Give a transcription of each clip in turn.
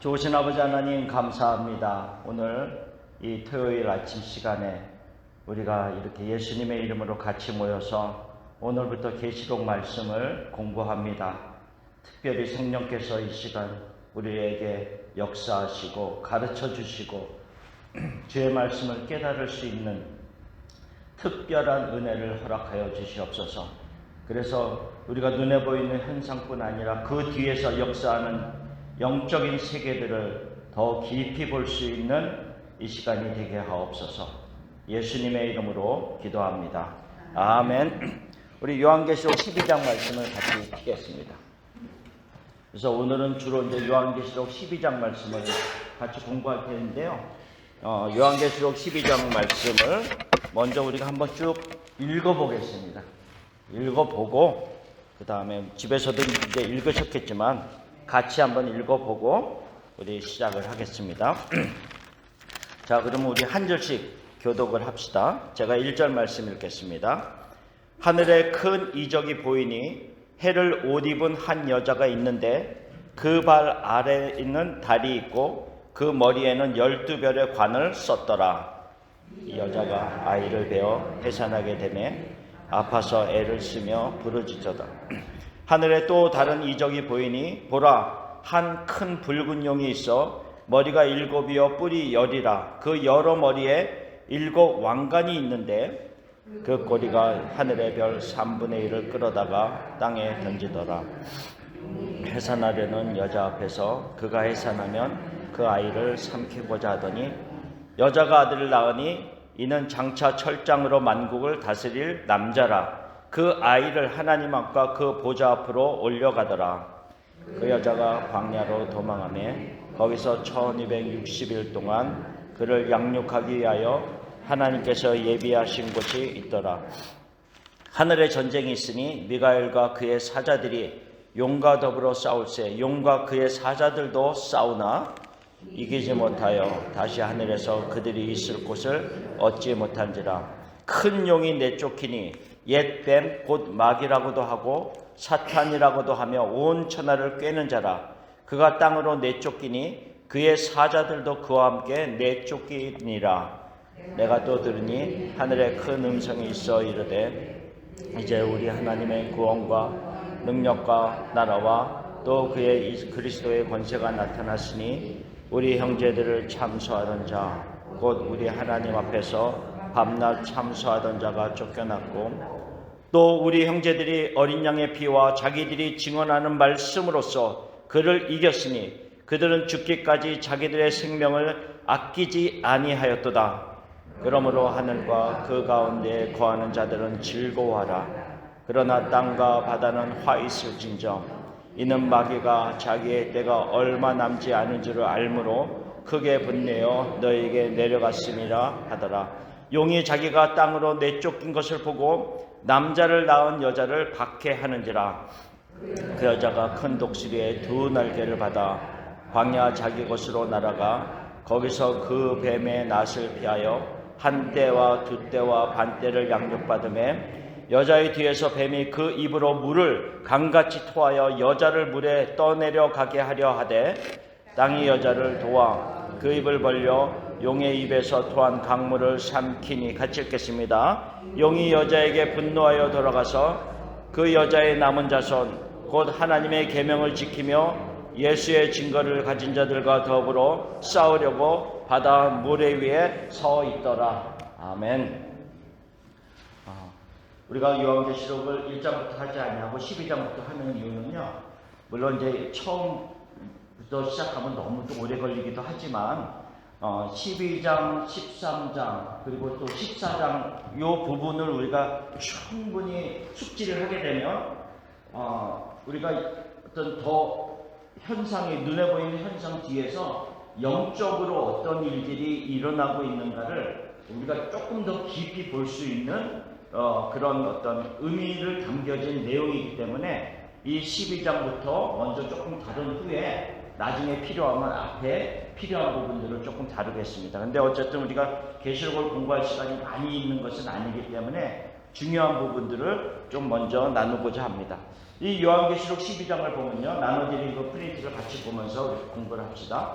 좋으신 아버지 하나님 감사합니다. 오늘 이 토요일 아침 시간에 우리가 이렇게 예수님의 이름으로 같이 모여서 오늘부터 계시록 말씀을 공부합니다. 특별히 성령께서 이 시간 우리에게 역사하시고 가르쳐 주시고 주의 말씀을 깨달을 수 있는 특별한 은혜를 허락하여 주시옵소서. 그래서 우리가 눈에 보이는 현상뿐 아니라 그 뒤에서 역사하는 영적인 세계들을 더 깊이 볼 수 있는 이 시간이 되게 하옵소서. 예수님의 이름으로 기도합니다. 아멘. 우리 요한계시록 12장 말씀을 같이 읽겠습니다. 그래서 오늘은 주로 이제 요한계시록 12장 말씀을 같이 공부할 텐데요. 요한계시록 12장 말씀을 먼저 우리가 한번 쭉 읽어보겠습니다. 읽어보고 그 다음에 집에서도 이제 읽으셨겠지만 같이 한번 읽어보고 우리 시작을 하겠습니다. 자, 그러면 우리 한 절씩 교독을 합시다. 제가 1절 말씀 읽겠습니다. 하늘에 큰 이적이 보이니 해를 옷 입은 한 여자가 있는데 그 발 아래에 있는 달이 있고 그 머리에는 12별의 관을 썼더라. 이 여자가 아이를 베어 해산하게 되매 아파서 애를 쓰며 부르짖었다. 하늘에 또 다른 이적이 보이니 보라, 한 큰 붉은 용이 있어 머리가 7이요 뿔이 10이라. 그 여러 머리에 7 왕관이 있는데 그 꼬리가 하늘의 별 3분의 1을 끌어다가 땅에 던지더라. 해산하려는 여자 앞에서 그가 해산하면 그 아이를 삼키고자 하더니 여자가 아들을 낳으니 이는 장차 철장으로 만국을 다스릴 남자라. 그 아이를 하나님 앞과 그 보좌 앞으로 올려가더라. 그 여자가 광야로 도망하며 거기서 1260일 동안 그를 양육하기 위하여 하나님께서 예비하신 곳이 있더라. 하늘에 전쟁이 있으니 미가엘과 그의 사자들이 용과 더불어 싸울세. 용과 그의 사자들도 싸우나 이기지 못하여 다시 하늘에서 그들이 있을 곳을 얻지 못한지라. 큰 용이 내쫓기니 옛 뱀 곧 마귀라고도 하고 사탄이라고도 하며 온 천하를 꿰는 자라. 그가 땅으로 내쫓기니 그의 사자들도 그와 함께 내쫓기니라. 내가 또 들으니 하늘에 큰 음성이 있어 이르되 이제 우리 하나님의 구원과 능력과 나라와 또 그의 그리스도의 권세가 나타났으니 우리 형제들을 참소하던 자 곧 우리 하나님 앞에서 밤낮 참소하던 자가 쫓겨났고 또 우리 형제들이 어린 양의 피와 자기들이 증언하는 말씀으로써 그를 이겼으니 그들은 죽기까지 자기들의 생명을 아끼지 아니하였도다. 그러므로 하늘과 그 가운데에 거하는 자들은 즐거워하라. 그러나 땅과 바다는 화 있을진저 이는 마귀가 자기의 때가 얼마 남지 않은 줄을 알므로 크게 분내어 너에게 내려갔음이라 하더라. 용이 자기가 땅으로 내쫓긴 것을 보고 남자를 낳은 여자를 박해하는지라. 그 여자가 큰 독수리의 2 날개를 받아 광야 자기 곳으로 날아가 거기서 그 뱀의 낫을 피하여 한 떼와 2 떼와 반 떼를 양육받으매 여자의 뒤에서 뱀이 그 입으로 물을 강같이 토하여 여자를 물에 떠내려 가게 하려 하되 땅이 여자를 도와 그 입을 벌려 용의 입에서 토한 강물을 삼키니. 같이 읽겠습니다. 용이 여자에게 분노하여 돌아가서 그 여자의 남은 자손 곧 하나님의 계명을 지키며 예수의 증거를 가진 자들과 더불어 싸우려고 바다 모래 위에 서 있더라. 아멘. 우리가 요한계시록을 1장부터 하지 아니하고 12장부터 하는 이유는요, 물론 이제 처음부터 시작하면 너무 좀 오래 걸리기도 하지만 12장, 13장 그리고 또 14장 요 부분을 우리가 충분히 숙지를 하게 되면 우리가 어떤 더 현상이 눈에 보이는 현상 뒤에서 영적으로 어떤 일들이 일어나고 있는가를 우리가 조금 더 깊이 볼 수 있는 그런 어떤 의미를 담겨진 내용이기 때문에 이 12장부터 먼저 조금 다룬 후에 나중에 필요하면 앞에 필요한 부분들을 조금 다루겠습니다. 근데 어쨌든 우리가 계시록을 공부할 시간이 많이 있는 것은 아니기 때문에 중요한 부분들을 좀 먼저 나누고자 합니다. 이 요한계시록 12장을 보면요, 나눠드린 그 프린트를 같이 보면서 우리 공부를 합시다.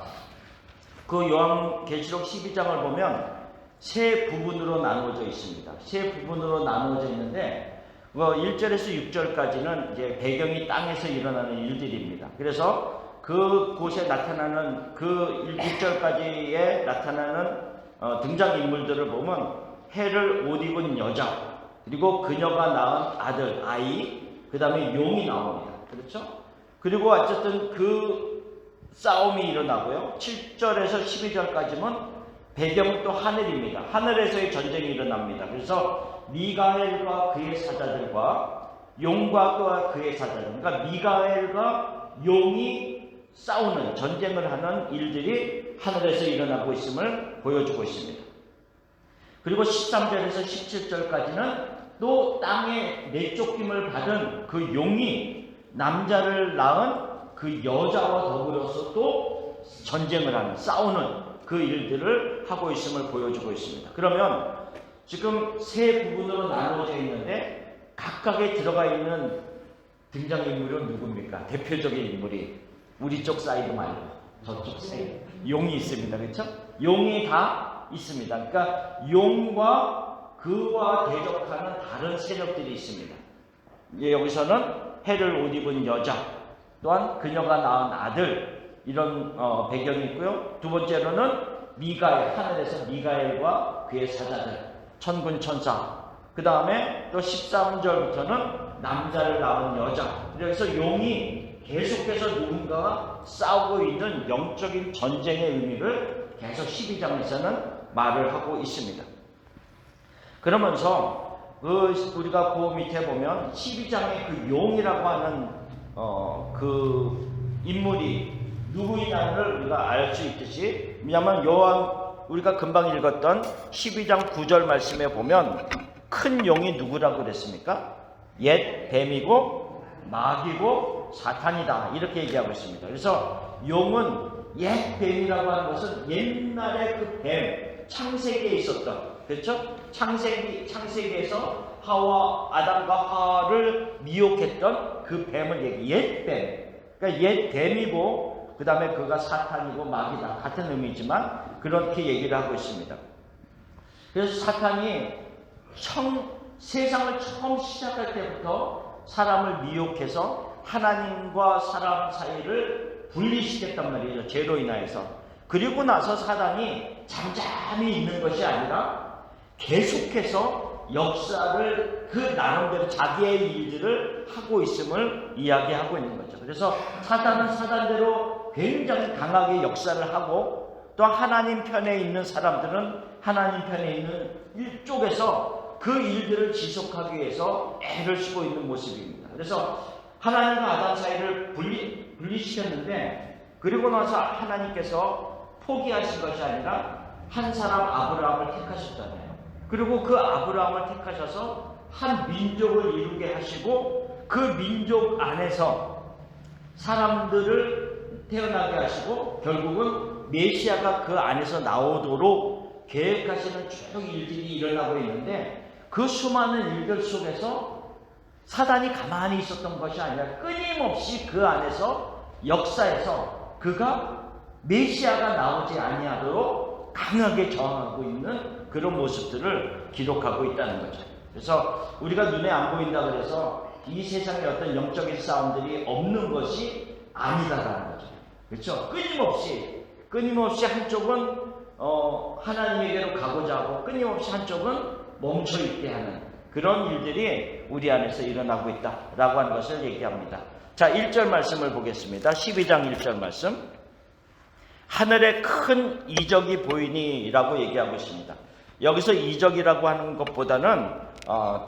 그 요한계시록 12장을 보면 세 부분으로 나누어져 있습니다. 세 부분으로 나누어져 있는데 1절에서 6절까지는 이제 배경이 땅에서 일어나는 일들입니다. 그래서 그곳에 나타나는 그 6절까지에 나타나는 등장인물들을 보면 해를 옷 입은 여자, 그리고 그녀가 낳은 아들, 아이, 그 다음에 용이 나옵니다. 그렇죠? 그리고 어쨌든 그 싸움이 일어나고요. 7절에서 12절까지는 배경은 또 하늘입니다. 하늘에서의 전쟁이 일어납니다. 그래서 미가엘과 그의 사자들과 용과 또 그의 사자들, 그러니까 미가엘과 용이 싸우는, 전쟁을 하는 일들이 하늘에서 일어나고 있음을 보여주고 있습니다. 그리고 13절에서 17절까지는 또 땅에 내쫓김을 받은 그 용이 남자를 낳은 그 여자와 더불어서 또 전쟁을 하는, 싸우는 그 일들을 하고 있음을 보여주고 있습니다. 그러면 지금 세 부분으로 나누어져 있는데 각각에 들어가 있는 등장인물은 누굽니까? 대표적인 인물이 우리 쪽 사이드 말고 저쪽 사이드 용이 있습니다. 그렇죠? 용이 다 있습니다. 그러니까 용과 그와 대적하는 다른 세력들이 있습니다. 여기서는 해를 옷 입은 여자, 또한 그녀가 낳은 아들, 이런 배경이 있고요. 두 번째로는 미가엘, 하늘에서 미가엘과 그의 사자들, 천군 천사. 그 다음에 또 13절부터는 남자를 낳은 여자. 그래서 용이 계속해서 누군가가 싸우고 있는 영적인 전쟁의 의미를 계속 12장에서는 말을 하고 있습니다. 그러면서 우리가 그 밑에 보면 12장의 그 용이라고 하는 그 인물이 누구이냐를 우리가 알 수 있듯이, 왜냐하면 우리가 금방 읽었던 12장 9절 말씀에 보면 큰 용이 누구라고 그랬습니까? 옛 뱀이고 마귀고 사탄이다, 이렇게 얘기하고 있습니다. 그래서 용은 옛 뱀이라고 하는 것은 옛날에 그 뱀, 창세기에 있었던, 그렇죠? 창세기에서 아담과 하와를 미혹했던 그 뱀을 옛 뱀, 그러니까 옛 뱀이고 그 다음에 그가 사탄이고 마귀다, 같은 의미지만 그렇게 얘기를 하고 있습니다. 그래서 사탄이 세상을 처음 시작할 때부터 사람을 미혹해서 하나님과 사람 사이를 분리시켰단 말이죠. 죄로 인하여서. 그리고 나서 사단이 잠잠히 있는 것이 아니라 계속해서 역사를 그 나름대로 자기의 일들을 하고 있음을 이야기하고 있는 거죠. 그래서 사단은 사단대로 굉장히 강하게 역사를 하고, 또 하나님 편에 있는 사람들은 하나님 편에 있는 일쪽에서 그 일들을 지속하기 위해서 애를 쓰고 있는 모습입니다. 그래서 하나님과 아담 사이를 분리시켰는데, 그리고 나서 하나님께서 포기하신 것이 아니라 한 사람 아브라함을 택하셨잖아요. 그리고 그 아브라함을 택하셔서 한 민족을 이루게 하시고, 그 민족 안에서 사람들을 태어나게 하시고, 결국은 메시아가 그 안에서 나오도록 계획하시는 쭉 일들이 일어나고 있는데, 그 수많은 일들 속에서 사단이 가만히 있었던 것이 아니라 끊임없이 그 안에서 역사에서 그가 메시아가 나오지 아니하도록 강하게 저항하고 있는 그런 모습들을 기록하고 있다는 거죠. 그래서 우리가 눈에 안 보인다 그래서 이 세상에 어떤 영적인 싸움들이 없는 것이 아니다라는 거죠. 그렇죠? 끊임없이 한쪽은 하나님에게로 가고자 하고, 끊임없이 한쪽은 멈춰있게 하는 그런 일들이 우리 안에서 일어나고 있다라고 하는 것을 얘기합니다. 자, 1절 말씀을 보겠습니다. 12장 1절 말씀. 하늘에 큰 이적이 보이니 라고 얘기하고 있습니다. 여기서 이적이라고 하는 것보다는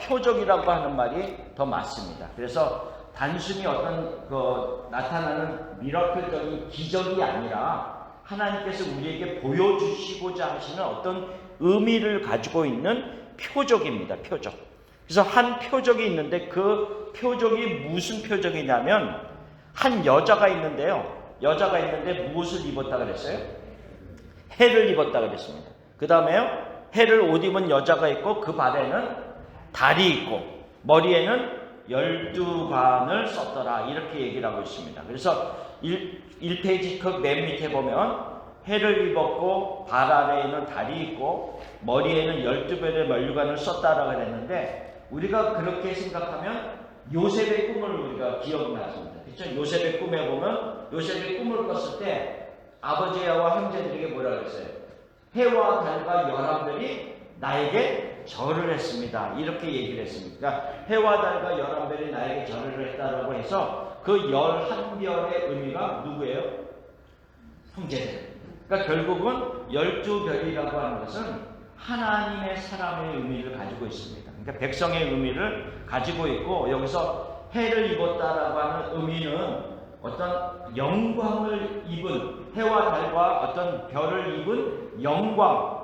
표적이라고 하는 말이 더 맞습니다. 그래서 단순히 어떤 나타나는 미라클적인 기적이 아니라 하나님께서 우리에게 보여주시고자 하시는 어떤 의미를 가지고 있는 표적입니다. 표적. 그래서 한 표적이 있는데 그 표적이 무슨 표적이냐면 한 여자가 있는데요. 여자가 있는데 무엇을 입었다 그랬어요? 해를 입었다 그랬습니다. 그 다음에요. 해를 옷 입은 여자가 있고 그 발에는 달이 있고 머리에는 12관을 썼더라 이렇게 얘기를 하고 있습니다. 그래서 1페이지 그 맨 밑에 보면 해를 입었고 발 아래에는 달이 있고 머리에는 12별의 면류관을 썼다라고 그랬는데 우리가 그렇게 생각하면 요셉의 꿈을 우리가 기억나습니다. 그렇죠? 요셉의 꿈에 보면 요셉의 꿈을 꿨을 때 아버지와 형제들에게 뭐라 그랬어요? 해와 달과 11별이 나에게 절을 했습니다. 이렇게 얘기를 했습니다. 그러니까 해와 달과 11별이 나에게 절을 했다라고 해서 그 11별의 의미가 누구예요? 형제들. 그러니까 결국은 12별이라고 하는 것은 하나님의 사람의 의미를 가지고 있습니다. 그러니까 백성의 의미를 가지고 있고 여기서 해를 입었다라고 하는 의미는 어떤 영광을 입은 해와 달과 어떤 별을 입은 영광,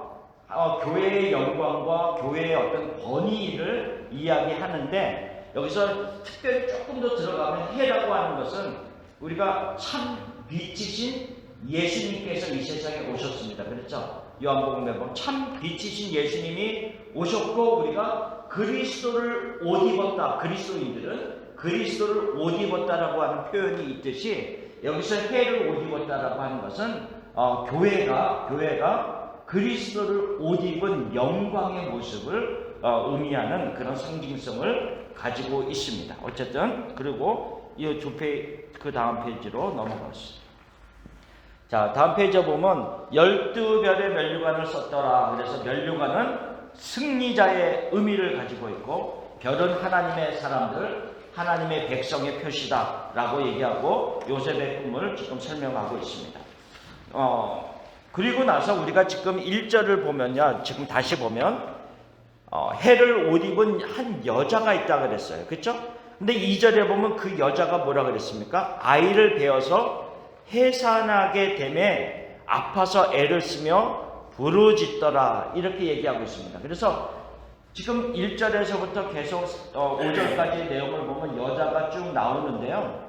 교회의 영광과 교회의 어떤 권위를 이야기하는데 여기서 특별히 조금 더 들어가면 해라고 하는 것은 우리가 참 빛이신 예수님께서 이 세상에 오셨습니다. 그렇죠? 요한복음에 보면 참 빛이신 예수님이 오셨고 우리가 그리스도를 옷 입었다. 그리스도인들은 그리스도를 옷 입었다라고 하는 표현이 있듯이 여기서 해를 옷 입었다라고 하는 것은 교회가 그리스도를 옷 입은 영광의 모습을 의미하는 그런 상징성을 가지고 있습니다. 어쨌든 그리고 이 그 다음 페이지로 넘어가겠습니다. 자, 다음 페이지에 보면 12별의 면류관을 썼더라. 그래서 면류관은 승리자의 의미를 가지고 있고 별은 하나님의 사람들, 하나님의 백성의 표시다 라고 얘기하고 요셉의 꿈을 지금 설명하고 있습니다. 그리고 나서 우리가 지금 1절을 보면요, 지금 다시 보면 해를 옷 입은 한 여자가 있다 그랬어요. 그렇죠? 근데 2절에 보면 그 여자가 뭐라 그랬습니까? 아이를 베어서 해산하게 되매 아파서 애를 쓰며 부르짖더라 이렇게 얘기하고 있습니다. 그래서 지금 1절에서부터 계속 5절까지 내용을 보면 여자가 쭉 나오는데요.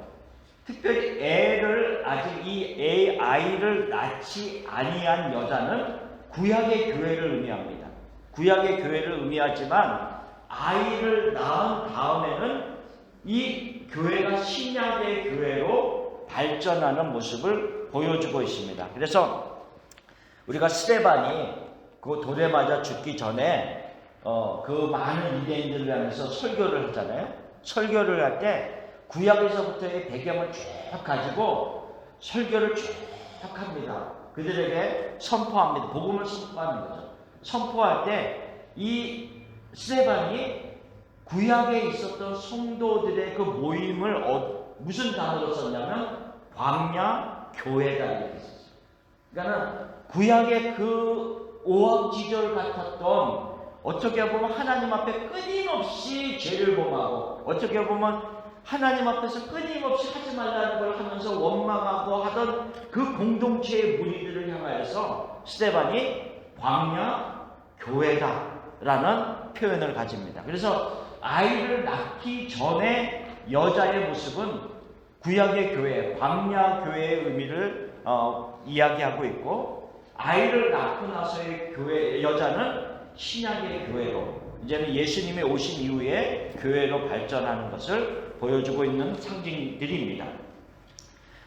특별히 아직 아이를 낳지 아니한 여자는 구약의 교회를 의미합니다. 구약의 교회를 의미하지만 아이를 낳은 다음에는 이 교회가 신약의 교회로 발전하는 모습을 보여주고 있습니다. 그래서 우리가 스데반이 그 돌에 맞아 죽기 전에 그 많은 유대인들을 위해서 설교를 하잖아요. 설교를 할 때 구약에서부터의 배경을 쭉 가지고 설교를 쭉 합니다. 그들에게 선포합니다. 복음을 선포하는 거죠. 선포할 때 이 스데반이 구약에 있었던 성도들의 그 모임을 무슨 단어로 썼냐면 광야 교회다 이렇게 썼어요. 그러니까 구약의 그 오합지졸 같았던 어떻게 보면 하나님 앞에 끊임없이 죄를 범하고 어떻게 보면 하나님 앞에서 끊임없이 하지 말라는 걸 하면서 원망하고 하던 그 공동체의 무리들을 향하여서 스데반이 광야 교회다라는 표현을 가집니다. 그래서 아이를 낳기 전에 여자의 모습은 구약의 교회, 광야 교회의 의미를 이야기하고 있고 아이를 낳고 나서의 교회, 여자는 신약의 교회로 이제는 예수님이 오신 이후에 교회로 발전하는 것을 보여주고 있는 상징들입니다.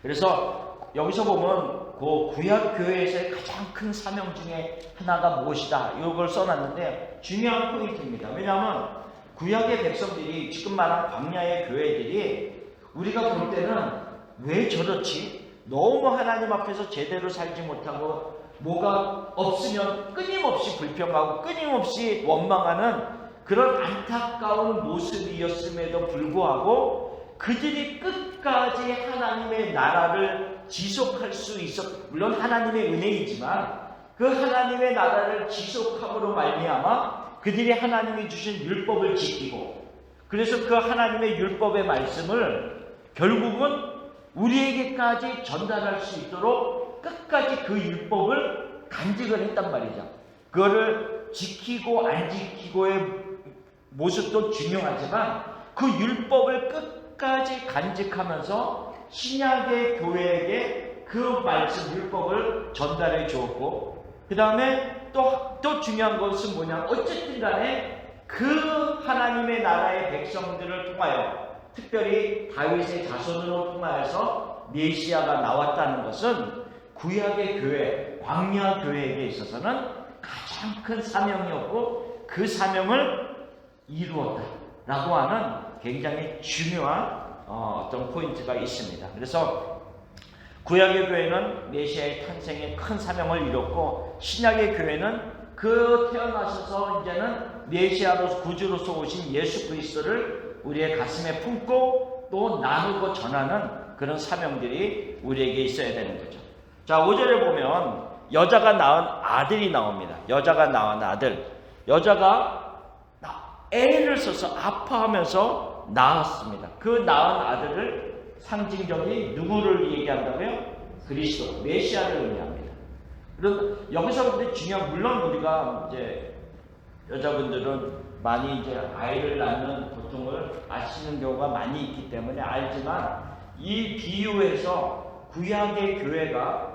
그래서 여기서 보면 그 구약 교회에서의 가장 큰 사명 중에 하나가 무엇이다 이걸 써놨는데 중요한 포인트입니다. 왜냐하면 구약의 백성들이 지금 말한 광야의 교회들이 우리가 볼 때는 왜 저렇지? 너무 하나님 앞에서 제대로 살지 못하고 뭐가 없으면 끊임없이 불평하고 끊임없이 원망하는 그런 안타까운 모습이었음에도 불구하고 그들이 끝까지 하나님의 나라를 지속할 수 물론 하나님의 은혜이지만 그 하나님의 나라를 지속함으로 말미암아 그들이 하나님이 주신 율법을 지키고 그래서 그 하나님의 율법의 말씀을 결국은 우리에게까지 전달할 수 있도록 끝까지 그 율법을 간직을 했단 말이죠. 그거를 지키고 안 지키고의 모습도 중요하지만 그 율법을 끝까지 간직하면서 신약의 교회에게 그 말씀 율법을 전달해 주었고 그 다음에 또 중요한 것은 뭐냐 어쨌든 간에 그 하나님의 나라의 백성들을 통하여, 특별히 다윗의 자손으로 통하여서 메시아가 나왔다는 것은 구약의 교회, 광야 교회에게 있어서는 가장 큰 사명이었고, 그 사명을 이루었다라고 하는 굉장히 중요한 어떤 포인트가 있습니다. 그래서 구약의 교회는 메시아의 탄생에 큰 사명을 이뤘고, 신약의 교회는 그 태어나셔서 이제는 메시아로서 구주로서 오신 예수 그리스도를 우리의 가슴에 품고 또 나누고 전하는 그런 사명들이 우리에게 있어야 되는 거죠. 자, 5절에 보면 여자가 낳은 아들이 나옵니다. 여자가 낳은 아들. 여자가 애를 써서 아파하면서 낳았습니다. 그 낳은 아들을 상징적인 누구를 얘기한다고요? 그리스도, 메시아를 의미합니다. 그럼 여기서 근데 중요한, 물론 우리가 이제 여자분들은 많이 이제 아이를 낳는 고통을 아시는 경우가 많이 있기 때문에 알지만, 이 비유에서 구약의 교회가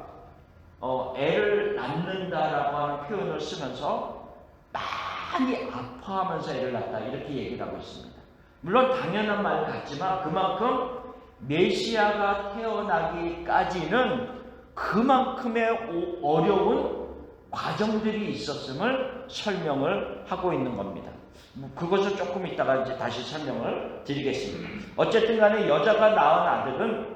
애를 낳는다라고 하는 표현을 쓰면서 많이 아파하면서 애를 낳았다 이렇게 얘기를 하고 있습니다. 물론 당연한 말 같지만 그만큼 메시아가 태어나기까지는 그만큼의 어려운 과정들이 있었음을 설명을 하고 있는 겁니다. 그것을 조금 이따가 이제 다시 설명을 드리겠습니다. 어쨌든 간에 여자가 낳은 아들은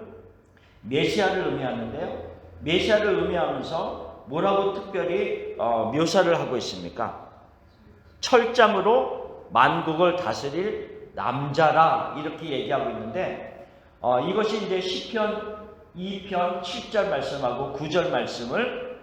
메시아를 의미하는데요. 메시아를 의미하면서 뭐라고 특별히 묘사를 하고 있습니까? 철장으로 만국을 다스릴 남자라 이렇게 얘기하고 있는데, 이것이 이제 시편 2편 7절 말씀하고 9절 말씀을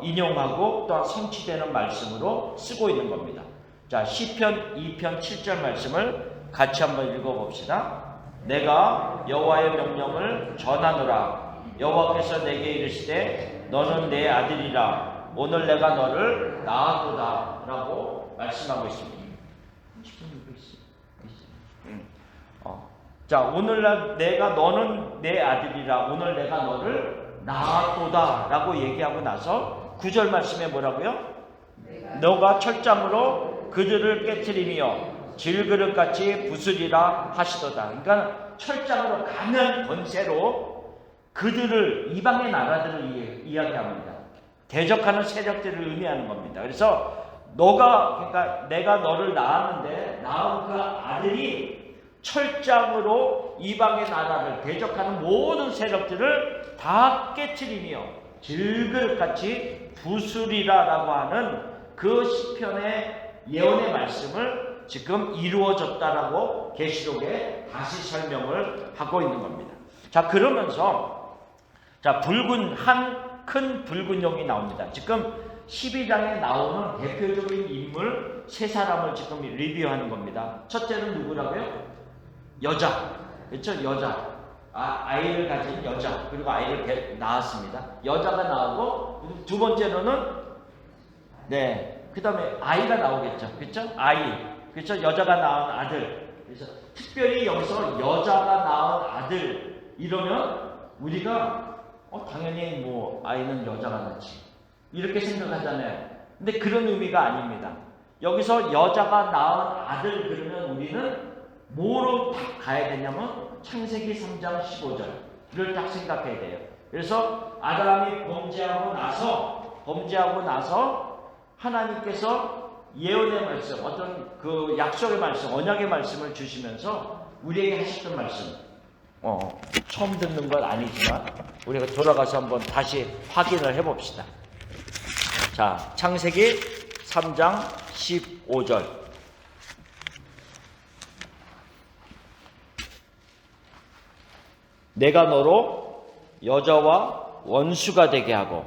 인용하고 또한 성취되는 말씀으로 쓰고 있는 겁니다. 자, 시편 2편 7절 말씀을 같이 한번 읽어봅시다. 내가 여호와의 명령을 전하노라. 여호와께서 내게 이르시되 너는 내 아들이라. 오늘 내가 너를 낳았도다 라고 말씀하고 있습니다. 자, 오늘 내가 너는 내 아들이라. 오늘 내가 너를 낳았도다 라고 얘기하고 나서 9절 말씀에 뭐라고요? 너가 철장으로 그들을 깨트리며 질그릇같이 부수리라 하시도다. 그러니까 철장으로 강한 권세로 그들을, 이방의 나라들을 이야기합니다. 대적하는 세력들을 의미하는 겁니다. 그래서 그러니까 내가 너를 낳았는데 낳은 그 아들이 철장으로 이방의 나라를 대적하는 모든 세력들을 다 깨트리며 질그릇같이 부수리라라고 하는 그 시편의 예언의 말씀을 지금 이루어졌다라고 계시록에 다시 설명을 하고 있는 겁니다. 자, 그러면서 큰 붉은 용이 나옵니다. 지금 12장에 나오는 대표적인 인물 세 사람을 지금 리뷰하는 겁니다. 첫째는 누구라고요? 여자. 그렇죠? 여자. 아이를 가진 여자. 그리고 아이를 낳았습니다. 여자가 나오고, 두 번째로는 그 다음에 아이가 나오겠죠. 그렇죠? 아이. 그렇죠? 여자가 낳은 아들. 그래서 특별히 여기서 여자가 낳은 아들 이러면 우리가 당연히 뭐 아이는 여자가 낳지 이렇게 생각하잖아요. 근데 그런 의미가 아닙니다. 여기서 여자가 낳은 아들 그러면 우리는 뭐로 딱 가야 되냐면 창세기 3장 15절을 딱 생각해야 돼요. 그래서 아담이 범죄하고 나서 하나님께서 예언의 말씀, 어떤 그 약속의 말씀, 언약의 말씀을 주시면서 우리에게 하셨던 말씀, 처음 듣는 건 아니지만 우리가 돌아가서 한번 다시 확인을 해봅시다. 자, 창세기 3장 15절. 내가 너로 여자와 원수가 되게 하고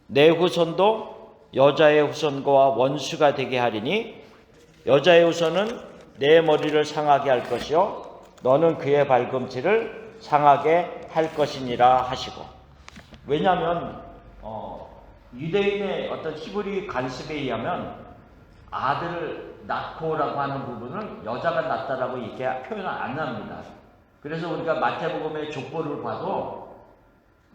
내 후손도 여자의 후손과 원수가 되게 하리니 여자의 후손은 내 머리를 상하게 할 것이요 너는 그의 발꿈치를 상하게 할 것이니라 하시고. 왜냐하면 유대인의 어떤 히브리 관습에 의하면 아들을 낳고라고 하는 부분을 여자가 낳다라고 이렇게 표현을 안 합니다. 그래서 우리가 마태복음의 족보를 봐도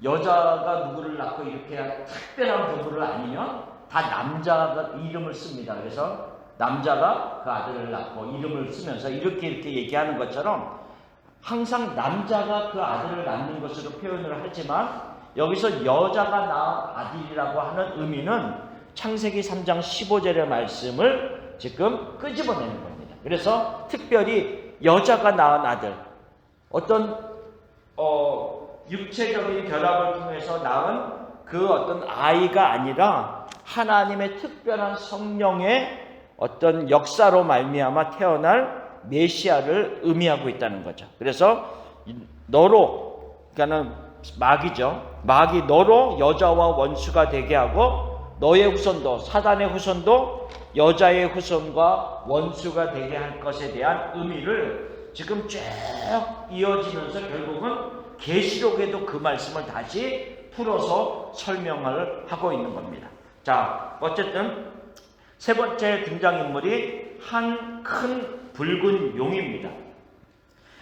여자가 누구를 낳고 이렇게 특별한 부부를 아니면 다 남자가 이름을 씁니다. 그래서 남자가 그 아들을 낳고 이름을 쓰면서 이렇게 얘기하는 것처럼 항상 남자가 그 아들을 낳는 것으로 표현을 하지만 여기서 여자가 낳은 아들이라고 하는 의미는 창세기 3장 15절의 말씀을 지금 끄집어내는 겁니다. 그래서 특별히 여자가 낳은 아들, 어떤 육체적인 결합을 통해서 낳은 그 어떤 아이가 아니라 하나님의 특별한 성령의 어떤 역사로 말미암아 태어날 메시아를 의미하고 있다는 거죠. 그래서 너로, 그러니까는 마귀죠. 마귀 너로 여자와 원수가 되게 하고 너의 후손도, 사단의 후손도 여자의 후손과 원수가 되게 할 것에 대한 의미를 지금 쭉 이어지면서 결국은 계시록에도 그 말씀을 다시 풀어서 설명을 하고 있는 겁니다. 자, 어쨌든 세 번째 등장인물이 한 큰 붉은 용입니다.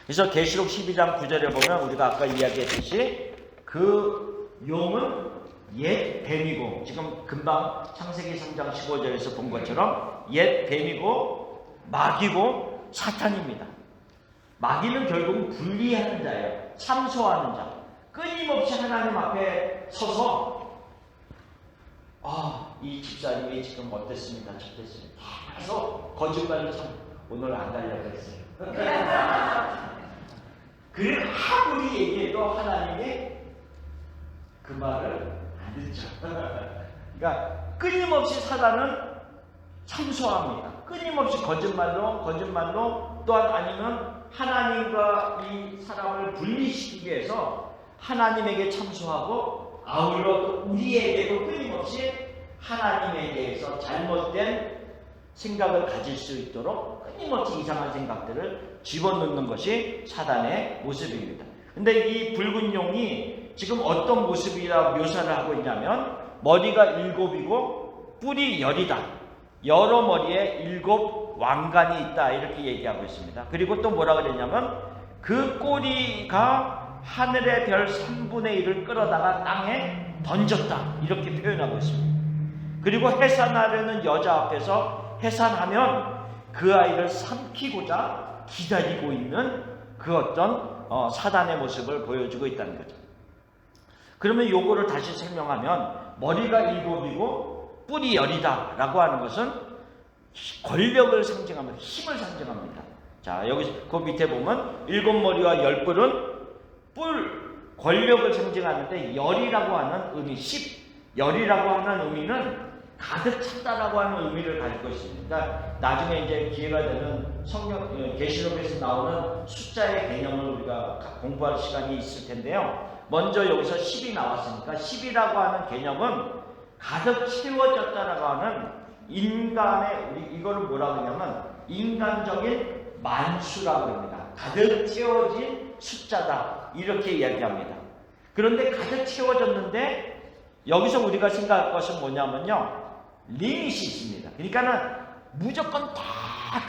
그래서 계시록 12장 9절에 보면 우리가 아까 이야기했듯이 그 용은 옛 뱀이고, 지금 금방 창세기 3장 15절에서 본 것처럼 옛 뱀이고 마귀고 사탄입니다. 마귀는 결국 분리하는 자예요. 참소하는 자. 끊임없이 하나님 앞에 서서 이 집사님이 지금 어땠습니다. 저땠습니다. 계속 거짓말로 참 오늘 안 가려고 했어요. 그 아무리 얘기해도 하나님이 그 말을 안 듣죠. 그러니까 끊임없이 사단은 참소합니다. 끊임없이 거짓말로 또한 아니면 하나님과 이 사람을 분리시키기 위해서 하나님에게 참소하고 아울러 또 우리에게도 끊임없이 하나님에 대해서 잘못된 생각을 가질 수 있도록 끊임없이 이상한 생각들을 집어넣는 것이 사단의 모습입니다. 근데 이 붉은 용이 지금 어떤 모습이라 묘사를 하고 있냐면 머리가 7이고 뿔이 10이다. 여러 머리에 7 왕관이 있다. 이렇게 얘기하고 있습니다. 그리고 또 뭐라 그랬냐면 그 꼬리가 하늘의 별 3분의 1을 끌어다가 땅에 던졌다. 이렇게 표현하고 있습니다. 그리고 해산하려는 여자 앞에서 해산하면 그 아이를 삼키고자 기다리고 있는 그 어떤 사단의 모습을 보여주고 있다는 거죠. 그러면 요거를 다시 설명하면 머리가 7이고 뿔이 10이다 라고 하는 것은 권력을 상징합니다. 힘을 상징합니다. 자, 여기 그 밑에 보면 7머리와 10뿔은 권력을 상징하는데 열이라고 하는 의미, 10열이라고 하는 의미는 가득 찼다라고 하는 의미를 가지고 있습니다. 그러니까 나중에 이제 기회가 되면 성경 계시록에서 나오는 숫자의 개념을 우리가 공부할 시간이 있을 텐데요. 먼저 여기서 10이 나왔으니까 10이라고 하는 개념은 가득 채워졌다라고 하는 인간의, 우리 이거를 뭐라고 하냐면 인간적인 만수라고 합니다. 가득 채워진 숫자다 이렇게 이야기합니다. 그런데 가득 채워졌는데 여기서 우리가 생각할 것은 뭐냐면요, 리밋이 있습니다. 그러니까는 무조건 다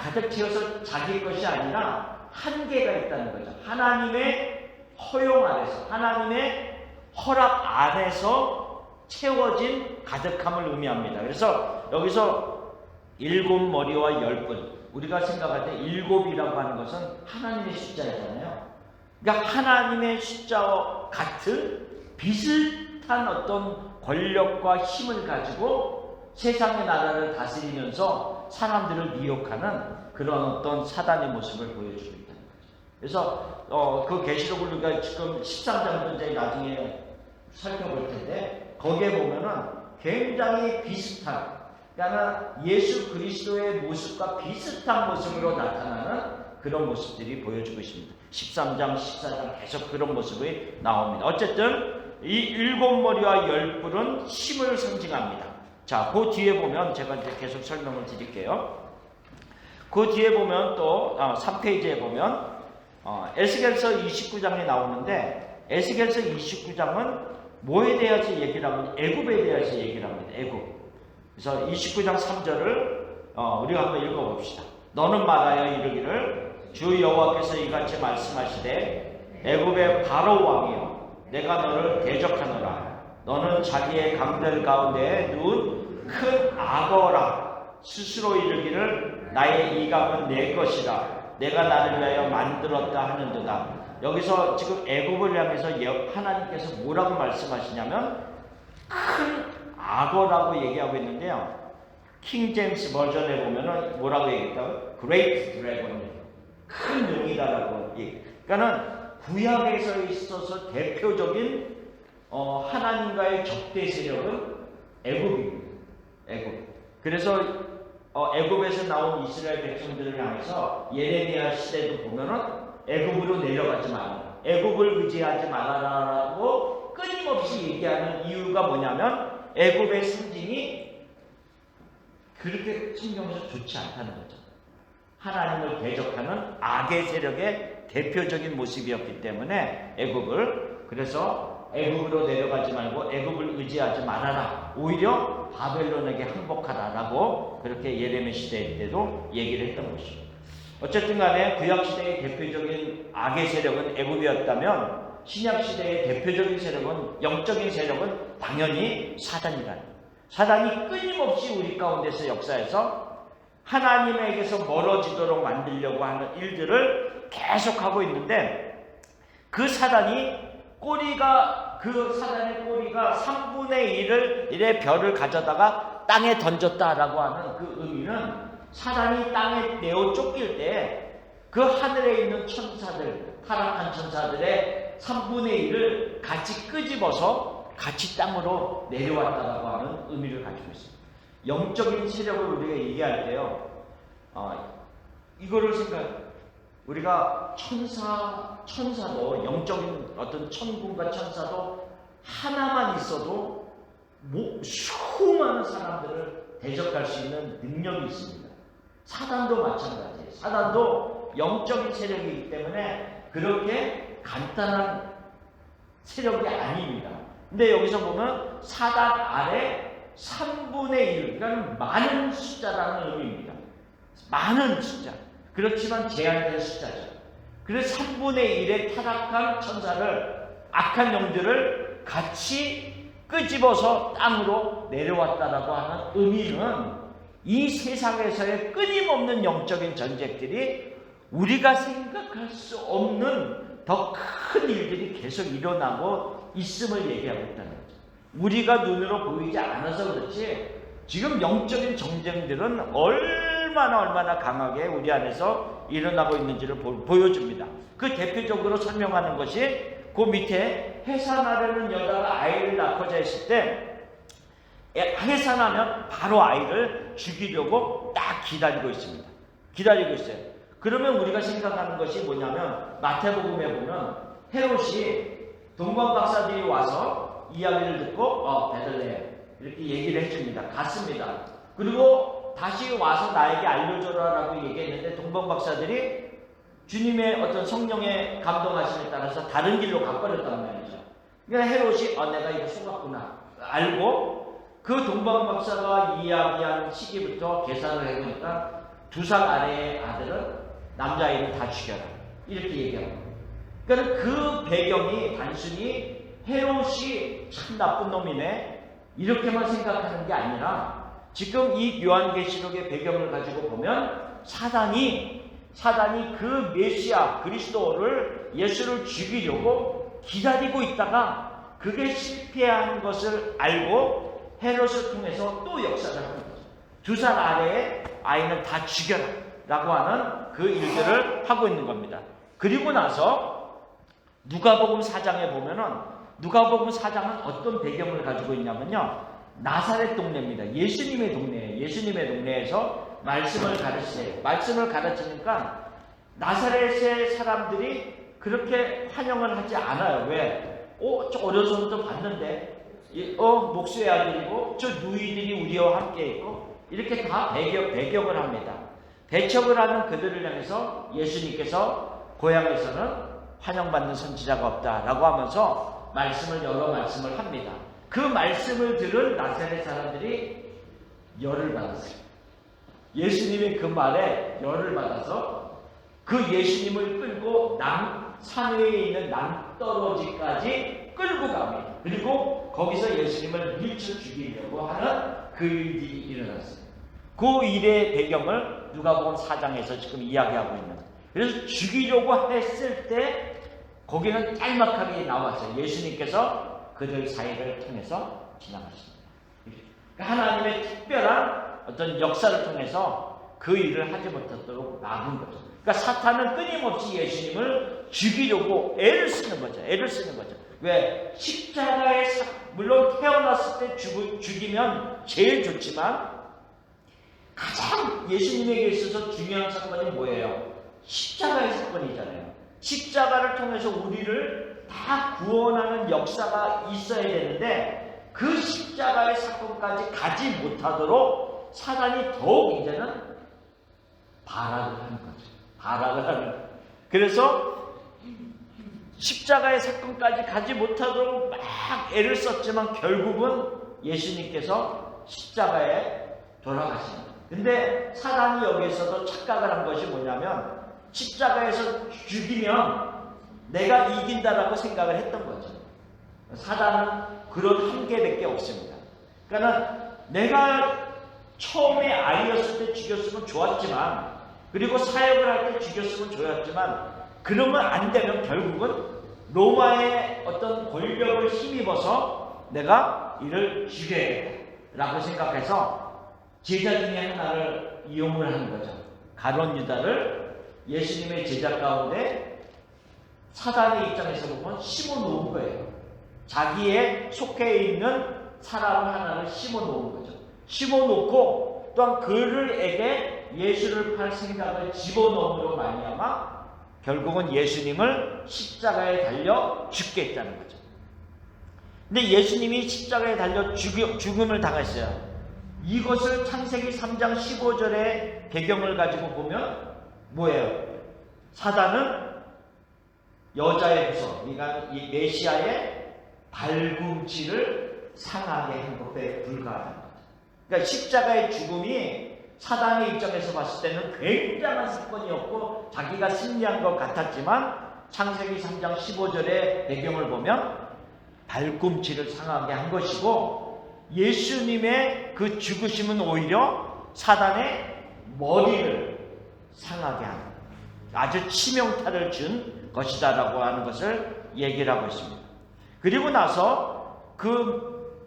가득 채워서 자기 것이 아니라 한계가 있다는 거죠. 하나님의 허용 안에서, 하나님의 허락 안에서 채워진 가득함을 의미합니다. 그래서 여기서 7머리와 10뿔, 우리가 생각할 때 7이라고 하는 것은 하나님의 숫자잖아요. 그러니까 하나님의 숫자와 같은 비슷한 어떤 권력과 힘을 가지고 세상의 나라를 다스리면서 사람들을 미혹하는 그런 어떤 사단의 모습을 보여주고 있다는 거죠. 그래서 그 계시록을 우리가 지금 13장도 이제 나중에 살펴볼 텐데 거기에 보면은 굉장히 비슷한, 그러니까 예수 그리스도의 모습과 비슷한 모습으로 나타나는 그런 모습들이 보여주고 있습니다. 13장, 14장 계속 그런 모습이 나옵니다. 어쨌든 이 7머리와 10뿔은 힘을 상징합니다. 자, 그 뒤에 보면 제가 이제 계속 설명을 드릴게요. 그 뒤에 보면 또 3페이지에 보면 에스겔서 29장이 나오는데 에스겔서 29장은 뭐에 대해서 얘기를 하면 애굽에 대해서 얘기를 합니다. 애굽. 그래서 29장 3절을 우리가 한번 읽어봅시다. 너는 말하여 이르기를 주 여호와께서 이같이 말씀하시되 애굽의 바로 왕이여 내가 너를 대적하노라. 너는 자기의 강들 가운데 누운 큰 악어라. 스스로 이르기를 나의 이감은 내 것이라 내가 나를 위하여 만들었다 하는도다. 여기서 지금 애굽을 향해서 하나님께서 뭐라고 말씀하시냐면 큰 악어라고 얘기하고 있는데요. 킹 제임스 버전에 보면은 뭐라고 얘기했다고? Great Dragon, 큰 용이다라고 얘기. 그러니까는 구약에서 있어서 대표적인 하나님과의 적대 세력은 애굽입니다. 애굽. 그래서 애굽에서 나온 이스라엘 백성들을 향해서 예레미야 시대도 보면은 애굽으로 내려가지 마라, 애굽을 의지하지 말아라라고 끊임없이 얘기하는 이유가 뭐냐면 애굽의 상징이 그렇게 성경에서 좋지 않다는 거죠. 하나님을 대적하는 악의 세력의 대표적인 모습이었기 때문에 애굽을, 그래서 애굽으로 내려가지 말고 애굽을 의지하지 말아라, 오히려 바벨론에게 항복하라라고 그렇게 예레미야 시대 때도 얘기를 했던 것이죠. 어쨌든 간에 구약 시대의 대표적인 악의 세력은 애굽이었다면 신약 시대의 대표적인 세력은, 영적인 세력은 당연히 사단이다. 사단이 끊임없이 우리 가운데서 역사해서 하나님에게서 멀어지도록 만들려고 하는 일들을 계속하고 있는데, 그 사단의 꼬리가 3분의 1의 별을 가져다가 땅에 던졌다라고 하는 그 의미는, 사단이 땅에 내어 쫓길 때 그 하늘에 있는 천사들, 타락한 천사들의 3분의 1을 같이 끄집어서 같이 땅으로 내려왔다라고 하는 의미를 가지고 있습니다. 영적인 세력을 우리가 얘기할 때요, 이거를 우리가 천사도, 영적인 어떤 천군과 천사도 하나만 있어도 수많은 사람들을 대적할 수 있는 능력이 있습니다. 사단도 마찬가지예요. 사단도 영적인 세력이기 때문에 그렇게 간단한 세력이 아닙니다. 근데 여기서 보면 사단 아래 3분의 1, 그러니까 많은 숫자라는 의미입니다. 많은 숫자. 그렇지만 제한된 숫자죠. 그래서 3분의 1의 타락한 천사를, 악한 영들을 같이 끄집어서 땅으로 내려왔다라고 하는 의미는, 이 세상에서의 끊임없는 영적인 전쟁들이 우리가 생각할 수 없는 더 큰 일들이 계속 일어나고 있음을 얘기하고 있다는 거죠. 우리가 눈으로 보이지 않아서 그렇지 지금 영적인 전쟁들은 얼마나 강하게 우리 안에서 일어나고 있는지를 보여줍니다. 그 대표적으로 설명하는 것이 그 밑에 해산하려는 여자가 아이를 낳고자 했을 때, 해산하면 바로 아이를 죽이려고 딱 기다리고 있습니다. 기다리고 있어요. 그러면 우리가 생각하는 것이 뭐냐면, 마태복음에 보면 헤롯이 동방박사들이 와서 이야기를 듣고 베들레헴 이렇게 얘기를 해줍니다. 갔습니다. 그리고 다시 와서 나에게 알려줘라라고 얘기했는데, 동방박사들이 주님의 어떤 성령의 감동하심에 따라서 다른 길로 가버렸단 말이죠. 그러니까 헤롯이 내가 이거 속았구나 알고, 그 동방박사가 이야기한 시기부터 계산을 해보니까 2살 아래의 아들은, 남자아이를 다 죽여라, 이렇게 얘기합니다. 그러니까 그 배경이 단순히 헤롯이 참 나쁜 놈이네 이렇게만 생각하는 게 아니라, 지금 이 요한계시록의 배경을 가지고 보면 사단이 그 메시아 그리스도를, 예수를 죽이려고 기다리고 있다가 그게 실패한 것을 알고 헤롯을 통해서 또 역사를 하는 거죠. 2살 아래의 아이는 다 죽여라 라고 하는 그 일들을 하고 있는 겁니다. 그리고 나서 누가복음 4장에 보면은, 누가복음 4장은 어떤 배경을 가지고 있냐면요, 나사렛 동네입니다. 예수님의 동네예요. 예수님의 동네에서 말씀을 가르치세요. 말씀을 가르치니까 나사렛의 사람들이 그렇게 환영을 하지 않아요. 왜? 저 어려서부터 봤는데, 목수의 아들이고 저 누이들이 우리와 함께 있고, 이렇게 다 배격을 합니다. 배척을 하는 그들을 향해서 예수님께서 고향에서는 환영받는 선지자가 없다라고 하면서 여러 말씀을 합니다. 그 말씀을 들은 나사렛 사람들이 열을 받았어요. 예수님의 그 말에 열을 받아서 그 예수님을 끌고 산 위에 있는 낭떠러지까지 끌고 갑니다. 그리고 거기서 예수님을 밀쳐 죽이려고 하는 그 일들이 일어났어요. 그 일의 배경을 누가복음 4장에서 지금 이야기하고 있는 거예요. 그래서 죽이려고 했을 때 거기는 짤막하게 나왔어요. 예수님께서 그들 사이를 통해서 지나가십니다. 그러니까 하나님의 특별한 어떤 역사를 통해서 그 일을 하지 못하도록 막은 거죠. 그러니까 사탄은 끊임없이 예수님을 죽이려고 애를 쓰는 거죠. 애를 쓰는 거죠. 왜? 십자가에 물론 태어났을 때 죽이면 제일 좋지만 가장 예수님에게 있어서 중요한 사건이 뭐예요? 십자가의 사건이잖아요. 십자가를 통해서 우리를 다 구원하는 역사가 있어야 되는데 그 십자가의 사건까지 가지 못하도록 사단이 더욱 이제는 발악을 하는 거죠. 발악을 하는 거예요. 그래서 십자가의 사건까지 가지 못하도록 막 애를 썼지만 결국은 예수님께서 십자가에 돌아가십니다. 근데 사단이 여기에서도 착각을 한 것이 뭐냐면 십자가에서 죽이면 내가 이긴다라고 생각을 했던 거죠. 사단은 그런 한계밖에 없습니다. 그러니까 내가 처음에 아이였을 때 죽였으면 좋았지만 그리고 사역을 할 때 죽였으면 좋았지만 그러면 안 되면 결국은 로마의 어떤 권력을 힘입어서 내가 이를 죽여야겠다라고 생각해서 제자 중에 하나를 이용을 하는 거죠. 가룟 유다를 예수님의 제자 가운데 사단의 입장에서 보면 심어놓은 거예요. 자기의 속해 있는 사람 하나를 심어놓은 거죠. 심어놓고 또한 그들에게 예수를 팔 생각을 집어넣음으로 말미암아 결국은 예수님을 십자가에 달려 죽게 했다는 거죠. 근데 예수님이 십자가에 달려 죽음을 당했어요. 이것을 창세기 3장 15절의 배경을 가지고 보면 뭐예요? 사단은 여자의 후손, 그러니까 이 메시아의 발꿈치를 상하게 한 것에 불과하다는 거죠. 그러니까 십자가의 죽음이 사단의 입장에서 봤을 때는 굉장한 사건이었고 자기가 승리한 것 같았지만 창세기 3장 15절의 배경을 보면 발꿈치를 상하게 한 것이고 예수님의 그 죽으심은 오히려 사단의 머리를 상하게 하는 아주 치명타를 준 것이다라고 하는 것을 얘기를 하고 있습니다. 그리고 나서 그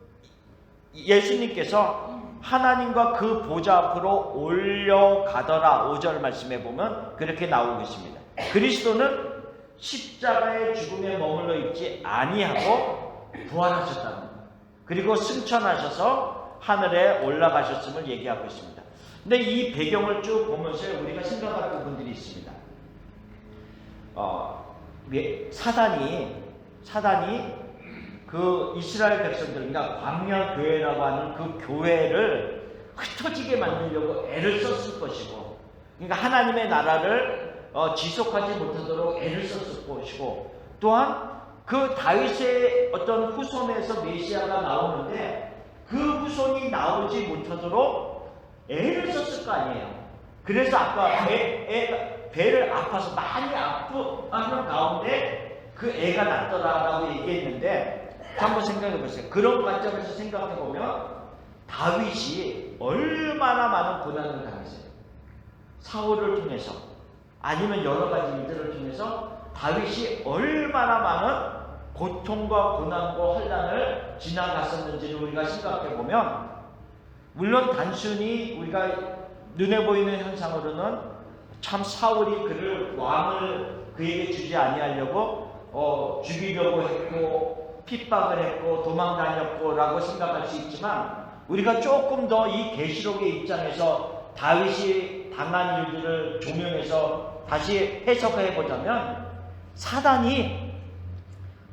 예수님께서 하나님과 그 보좌 앞으로 올려가더라 5절 말씀에 보면 그렇게 나오고 있습니다. 그리스도는 십자가의 죽음에 머물러 있지 아니하고 부활하셨다는 겁니다. 그리고 승천하셔서 하늘에 올라가셨음을 얘기하고 있습니다. 근데 이 배경을 쭉 보면서 우리가 생각할 부분들이 있습니다. 사단이 그 이스라엘 백성들, 그러니까 광야 교회라고 하는 그 교회를 흩어지게 만들려고 애를 썼을 것이고, 그러니까 하나님의 나라를 지속하지 못하도록 애를 썼을 것이고, 또한 그 다윗의 어떤 후손에서 메시아가 나오는데 그 후손이 나오지 못하도록 애를 썼을 거 아니에요. 그래서 아까 배를 아파서 많이 아프는 가운데 그 애가 났더라라고 얘기했는데 한번 생각해 보세요. 그런 관점에서 생각해 보면 다윗이 얼마나 많은 고난을 당했어요. 사울을 통해서 아니면 여러 가지 일들을 통해서 다윗이 얼마나 많은 고통과 고난과 환난을 지나갔었는지를 우리가 생각해 보면 물론 단순히 우리가 눈에 보이는 현상으로는 참 사울이 그를 왕을 그에게 주지 아니하려고 죽이려고 했고 핍박을 했고 도망 다녔고 라고 생각할 수 있지만 우리가 조금 더 이 계시록의 입장에서 다윗이 당한 일들을 조명해서 다시 해석해 보자면 사단이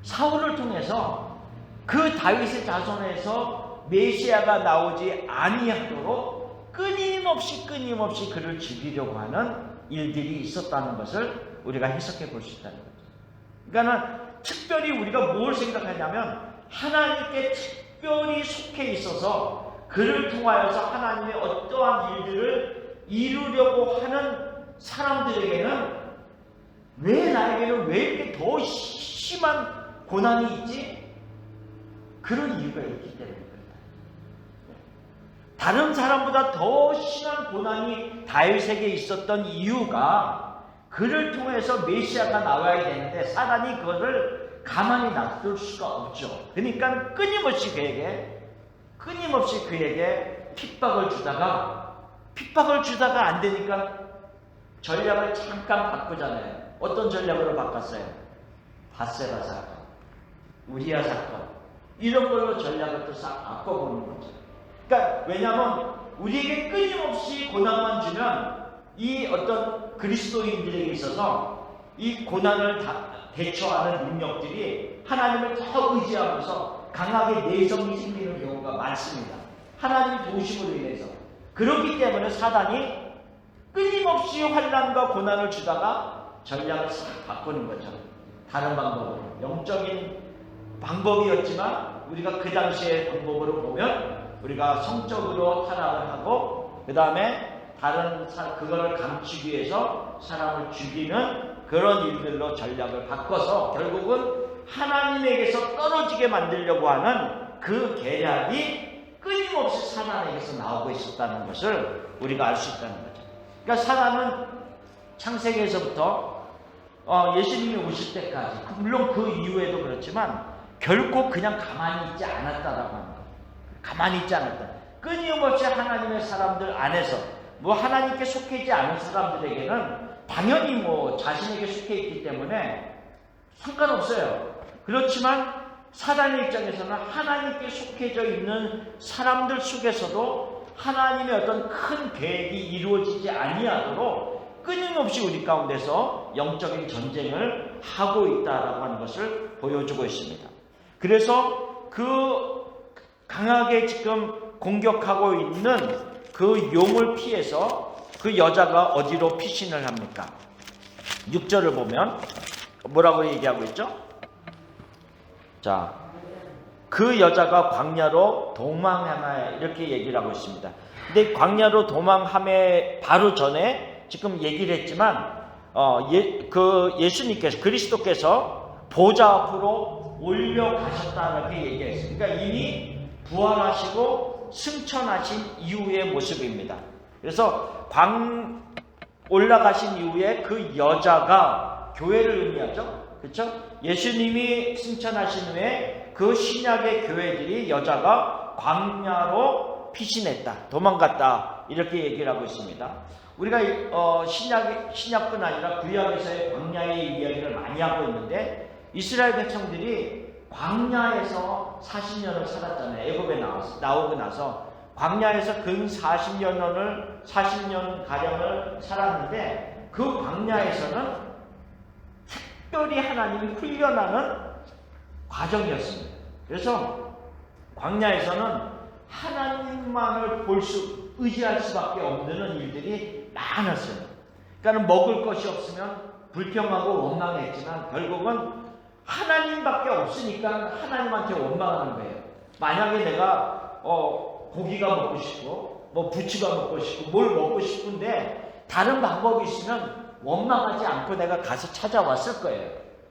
사울을 통해서 그 다윗의 자손에서 메시아가 나오지 아니하도록 끊임없이 그를 죽이려고 하는 일들이 있었다는 것을 우리가 해석해 볼 수 있다는 거죠. 그러니까 특별히 우리가 뭘 생각하냐면 하나님께 특별히 속해 있어서 그를 통하여서 하나님의 어떠한 일들을 이루려고 하는 사람들에게는 왜 나에게는 왜 이렇게 더 심한 고난이 있지? 그런 이유가 있기 때문입니다. 다른 사람보다 더 심한 고난이 다윗에게 있었던 이유가 그를 통해서 메시아가 나와야 되는데 사단이 그것을 가만히 놔둘 수가 없죠. 그러니까 끊임없이 그에게 핍박을 주다가 안 되니까 전략을 잠깐 바꾸잖아요. 어떤 전략으로 바꿨어요? 밧세바 사건, 우리야 사건, 이런 걸로 전략을 또 싹 바꿔보는 거죠. 그러니까 왜냐하면 우리에게 끊임없이 고난만 주면 이 어떤 그리스도인들에게 있어서 이 고난을 대처하는 능력들이 하나님을 더 의지하면서 강하게 내성이 생기는 경우가 많습니다. 하나님의 도우심으로 인해서. 그렇기 때문에 사단이 끊임없이 환난과 고난을 주다가 전략을 싹 바꾸는 거죠. 다른 방법으로. 영적인 방법이었지만 우리가 그 당시의 방법으로 보면 우리가 성적으로 타락을 하고 그 다음에 그거를 감추기 위해서 사람을 죽이는 그런 일들로 전략을 바꿔서 결국은 하나님에게서 떨어지게 만들려고 하는 그 계략이 끊임없이 사단에게서 나오고 있었다는 것을 우리가 알 수 있다는 거죠. 그러니까 사단은 창세기에서부터 예수님이 오실 때까지, 물론 그 이후에도 그렇지만 결코 그냥 가만히 있지 않았다라고 하는 거예요. 가만히 있지 않았다. 끊임없이 하나님의 사람들 안에서 하나님께 속해 있지 않은 사람들에게는 당연히 자신에게 속해 있기 때문에 상관없어요. 그렇지만 사단의 입장에서는 하나님께 속해져 있는 사람들 속에서도 하나님의 어떤 큰 계획이 이루어지지 아니하도록 끊임없이 우리 가운데서 영적인 전쟁을 하고 있다라고 하는 것을 보여주고 있습니다. 그래서 그 강하게 지금 공격하고 있는 그 용을 피해서 그 여자가 어디로 피신을 합니까? 6절을 보면 뭐라고 얘기하고 있죠? 자, 그 여자가 광야로 도망하나 이렇게 얘기를 하고 있습니다. 근데 광야로 도망함에 바로 전에 지금 얘기를 했지만 예수님께서 그리스도께서 보좌 앞으로 올려가셨다 이렇게 얘기했어요. 그러니까 이미 부활하시고 승천하신 이후의 모습입니다. 그래서 올라가신 이후에 그 여자가 교회를 의미하죠. 그렇죠? 예수님이 승천하신 후에 그 신약의 교회들이 여자가 광야로 피신했다, 도망갔다 이렇게 얘기를 하고 있습니다. 우리가 신약뿐 아니라 구약에서의 광야의 이야기를 많이 하고 있는데 이스라엘 백성들이 광야에서 40년을 살았잖아요. 애굽에 나오고 나서 광야에서 근 40년 가량을 살았는데 그 광야에서는 특별히 하나님이 훈련하는 과정이었습니다. 그래서 광야에서는 하나님만을 의지할 수밖에 없는 일들이 많았어요. 그러니까 먹을 것이 없으면 불평하고 원망했지만 결국은 하나님밖에 없으니까 하나님한테 원망하는 거예요. 만약에 내가 고기가 먹고 싶고 부추가 먹고 싶고 뭘 먹고 싶은데 다른 방법이 있으면 원망하지 않고 내가 가서 찾아왔을 거예요.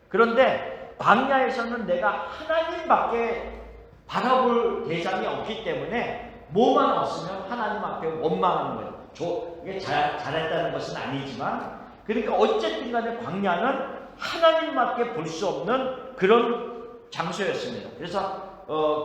그런데 광야에서는 내가 하나님밖에 바라볼 대상이 없기 때문에 뭐만 없으면 하나님 앞에 원망하는 거예요. 이게 잘했다는 것은 아니지만 그러니까 어쨌든 간에 광야는 하나님밖에 볼 수 없는 그런 장소였습니다. 그래서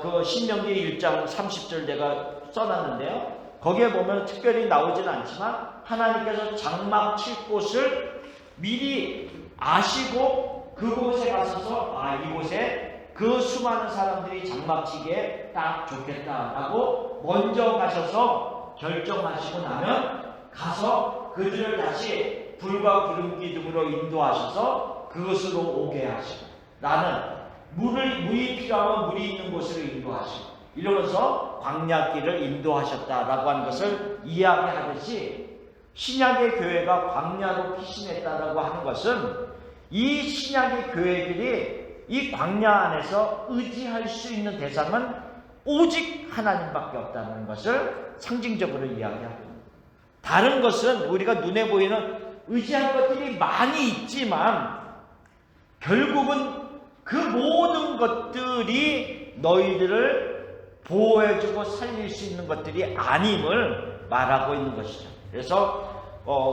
그 신명기 1장 30절 내가 써놨는데요. 거기에 보면 특별히 나오지는 않지만 하나님께서 장막 칠 곳을 미리 아시고 그곳에 가셔서 이곳에 그 수많은 사람들이 장막 치기에 딱 좋겠다라고 먼저 가셔서 결정하시고 나면 가서 그들을 다시 불과 구름 기둥으로 인도하셔서 그것으로 오게 하시고 나는 물이 필요하면 물이 있는 곳으로 인도하시고 이러면서 광야길을 인도하셨다라고 하는 것을 이야기하듯이 신약의 교회가 광야로 피신했다라고 하는 것은 이 신약의 교회들이 이 광야 안에서 의지할 수 있는 대상은 오직 하나님밖에 없다는 것을 상징적으로 이야기합니다. 다른 것은 우리가 눈에 보이는 의지할 것들이 많이 있지만 결국은 그 모든 것들이 너희들을 보호해주고 살릴 수 있는 것들이 아님을 말하고 있는 것이죠. 그래서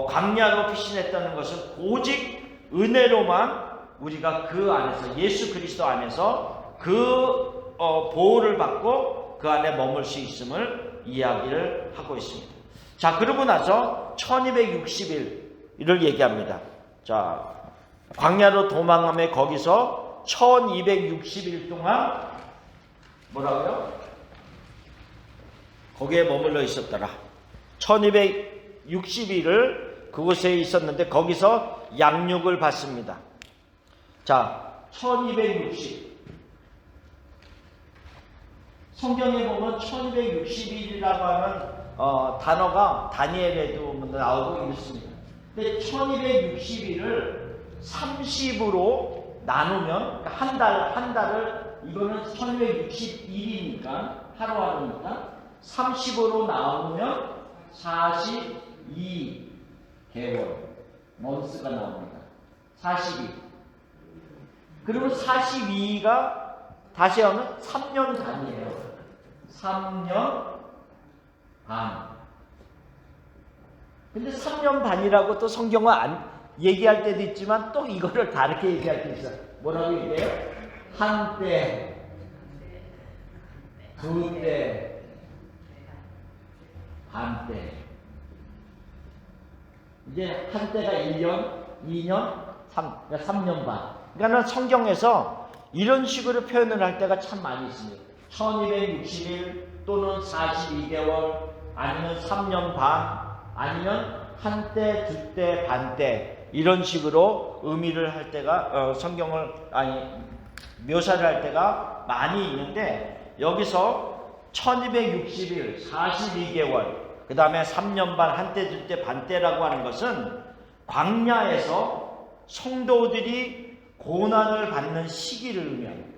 광야로 피신했다는 것은 오직 은혜로만 우리가 그 안에서, 예수 그리스도 안에서 그 보호를 받고 그 안에 머물 수 있음을 이야기를 하고 있습니다. 자, 그러고 나서 1260일을 얘기합니다. 자, 광야로 도망하며 거기서 1260일 동안 뭐라고요? 거기에 머물러 있었더라. 1260일을 그곳에 있었는데 거기서 양육을 받습니다. 자, 1260. 성경에 보면 1260일이라고 하는 단어가 다니엘에도 나오고 있습니다. 근데 1260일을 30으로 나누면, 그러니까 한 달을, 이거는 1260일이니까 하루하루니까 30으로 나누면 42개월 먼스가 나옵니다. 42. 그리고 42가 다시 하면 3년 단이에요. 3년 반. 근데 3년 반이라고 또 성경은 얘기할 때도 있지만 또 이거를 다르게 얘기할 때 있어요. 뭐라고 얘기해요? 한때, 두때, 반때. 이제 한때가 1년, 2년, 3년 반. 그러니까 성경에서 이런 식으로 표현을 할 때가 참 많이 있습니다. 1260일 또는 42개월 아니면 3년 반 아니면 한때, 두때, 반때 이런 식으로 의미를 할 때가 성경을 묘사를 할 때가 많이 있는데 여기서 1260일, 42개월 그 다음에 3년 반, 한때, 두때, 반때라고 하는 것은 광야에서 성도들이 고난을 받는 시기를 의미합니다.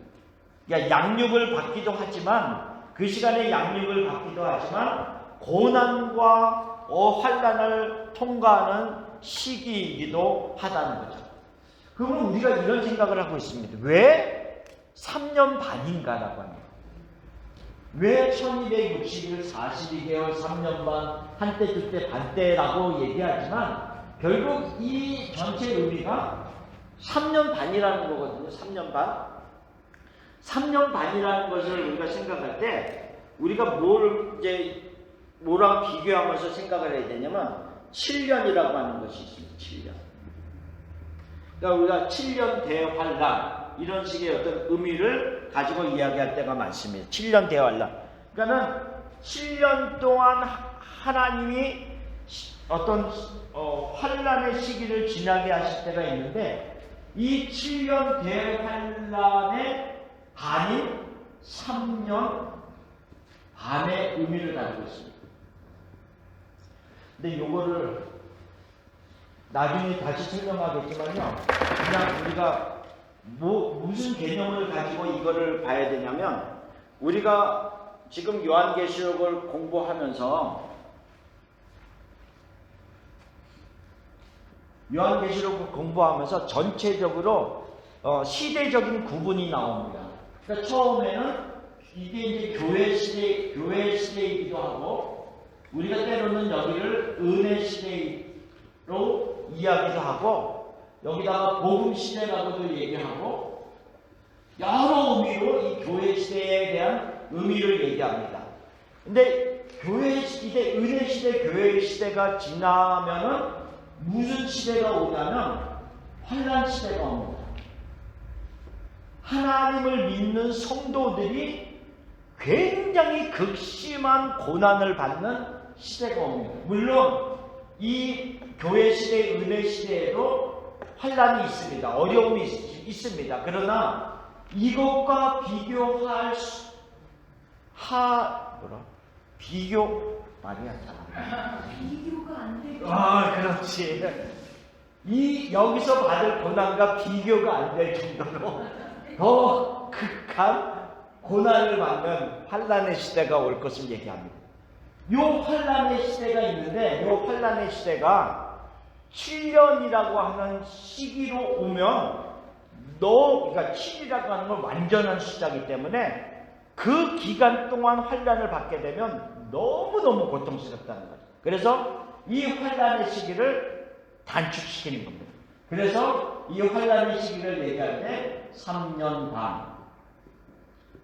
그러니까 양육을 받기도 하지만 그 시간에 양육을 받기도 하지만 고난과 환난을 통과하는 시기이기도 하다는 거죠. 그러면 우리가 이런 생각을 하고 있습니다. 왜 3년 반인가라고 합니다. 왜 1260일, 42개월, 3년 반, 한때, 두때, 반때라고 얘기하지만 결국 이 전체 의미가 3년 반이라는 거거든요. 3년 반. 3년 반이라는 것을 우리가 생각할 때 우리가 뭐랑 비교하면서 생각을 해야 되냐면 7년이라고 하는 것이 있습니다. 7년. 그러니까 우리가 7년 대환란 이런 식의 어떤 의미를 가지고 이야기할 때가 많습니다. 7년 대환란. 그러니까는 7년 동안 하나님이 어떤 환란의 시기를 지나게 하실 때가 있는데 이 7년 대환란의 반인 3년 반의 의미를 가지고 있습니다. 근데 요거를 나중에 다시 설명하겠지만요. 그냥 우리가 무슨 개념을 가지고 이거를 봐야 되냐면 우리가 지금 요한계시록을 공부하면서 전체적으로 시대적인 구분이 나옵니다. 그러니까 처음에는 이게 이제 교회 시대이기도 하고 우리가 때로는 여기를 은혜 시대로 이야기도 하고 여기다가 복음 시대라고도 얘기하고 여러 의미로 이 교회 시대에 대한 의미를 얘기합니다. 근데 교회 시대, 은혜 시대, 교회 시대가 지나면은 무슨 시대가 오냐면 환난 시대가 옵니다. 하나님을 믿는 성도들이 굉장히 극심한 고난을 받는 시대가 옵니다. 물론 이 교회 시대, 은혜 시대에도 환난이 있습니다. 어려움이 있습니다. 그러나 이것과 비교할 말이 안 나와. 비교가 안 되죠. 그렇지. 여기서 받을 고난과 비교가 안 될 정도로 더 극한 고난을 받는 환난의 시대가 올 것을 얘기합니다. 요 환난의 시대가 있는데 요 환난의 시대가 7년이라고 하는 시기로 오면 그러니까 7이라고 하는 건 완전한 숫자이기 때문에 그 기간 동안 환난을 받게 되면 너무너무 고통스럽다는 거죠. 그래서 이 환난의 시기를 단축시키는 겁니다. 그래서 이 환난의 시기를 얘기할 때 3년 반,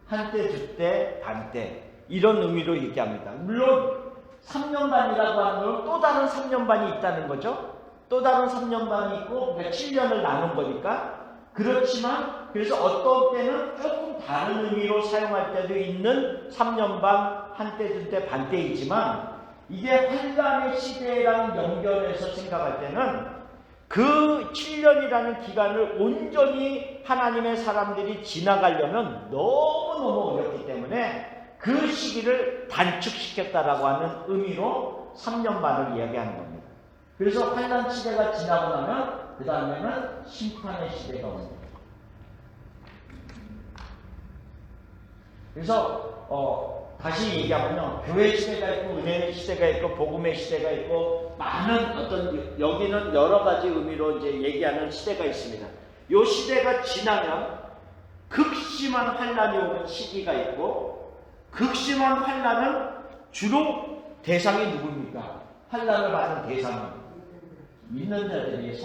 한때, 두때, 반때 이런 의미로 얘기합니다. 물론 3년 반이라고 하는 건 또 다른 3년 반이 있다는 거죠. 또 다른 3년 반이 있고 7년을 나눈 거니까. 그렇지만 그래서 어떤 때는 조금 다른 의미로 사용할 때도 있는 3년 반, 한때, 두때, 반때이지만 이게 환난의 시대랑 연결해서 생각할 때는 그 7년이라는 기간을 온전히 하나님의 사람들이 지나가려면 너무너무 어렵기 때문에 그 시기를 단축시켰다라고 하는 의미로 3년 반을 이야기하는 겁니다. 그래서 환난 시대가 지나고 나면 그 다음에는 심판의 시대가 옵니다. 그래서 다시 얘기하면요, 교회 시대가 있고 은혜의 시대가 있고 복음의 시대가 있고 많은 어떤 여기는 여러 가지 의미로 이제 얘기하는 시대가 있습니다. 이 시대가 지나면 극심한 환난이 오는 시기가 있고, 극심한 환난은 주로 대상이 누구입니까? 환난을 받는 대상이 믿는 자들이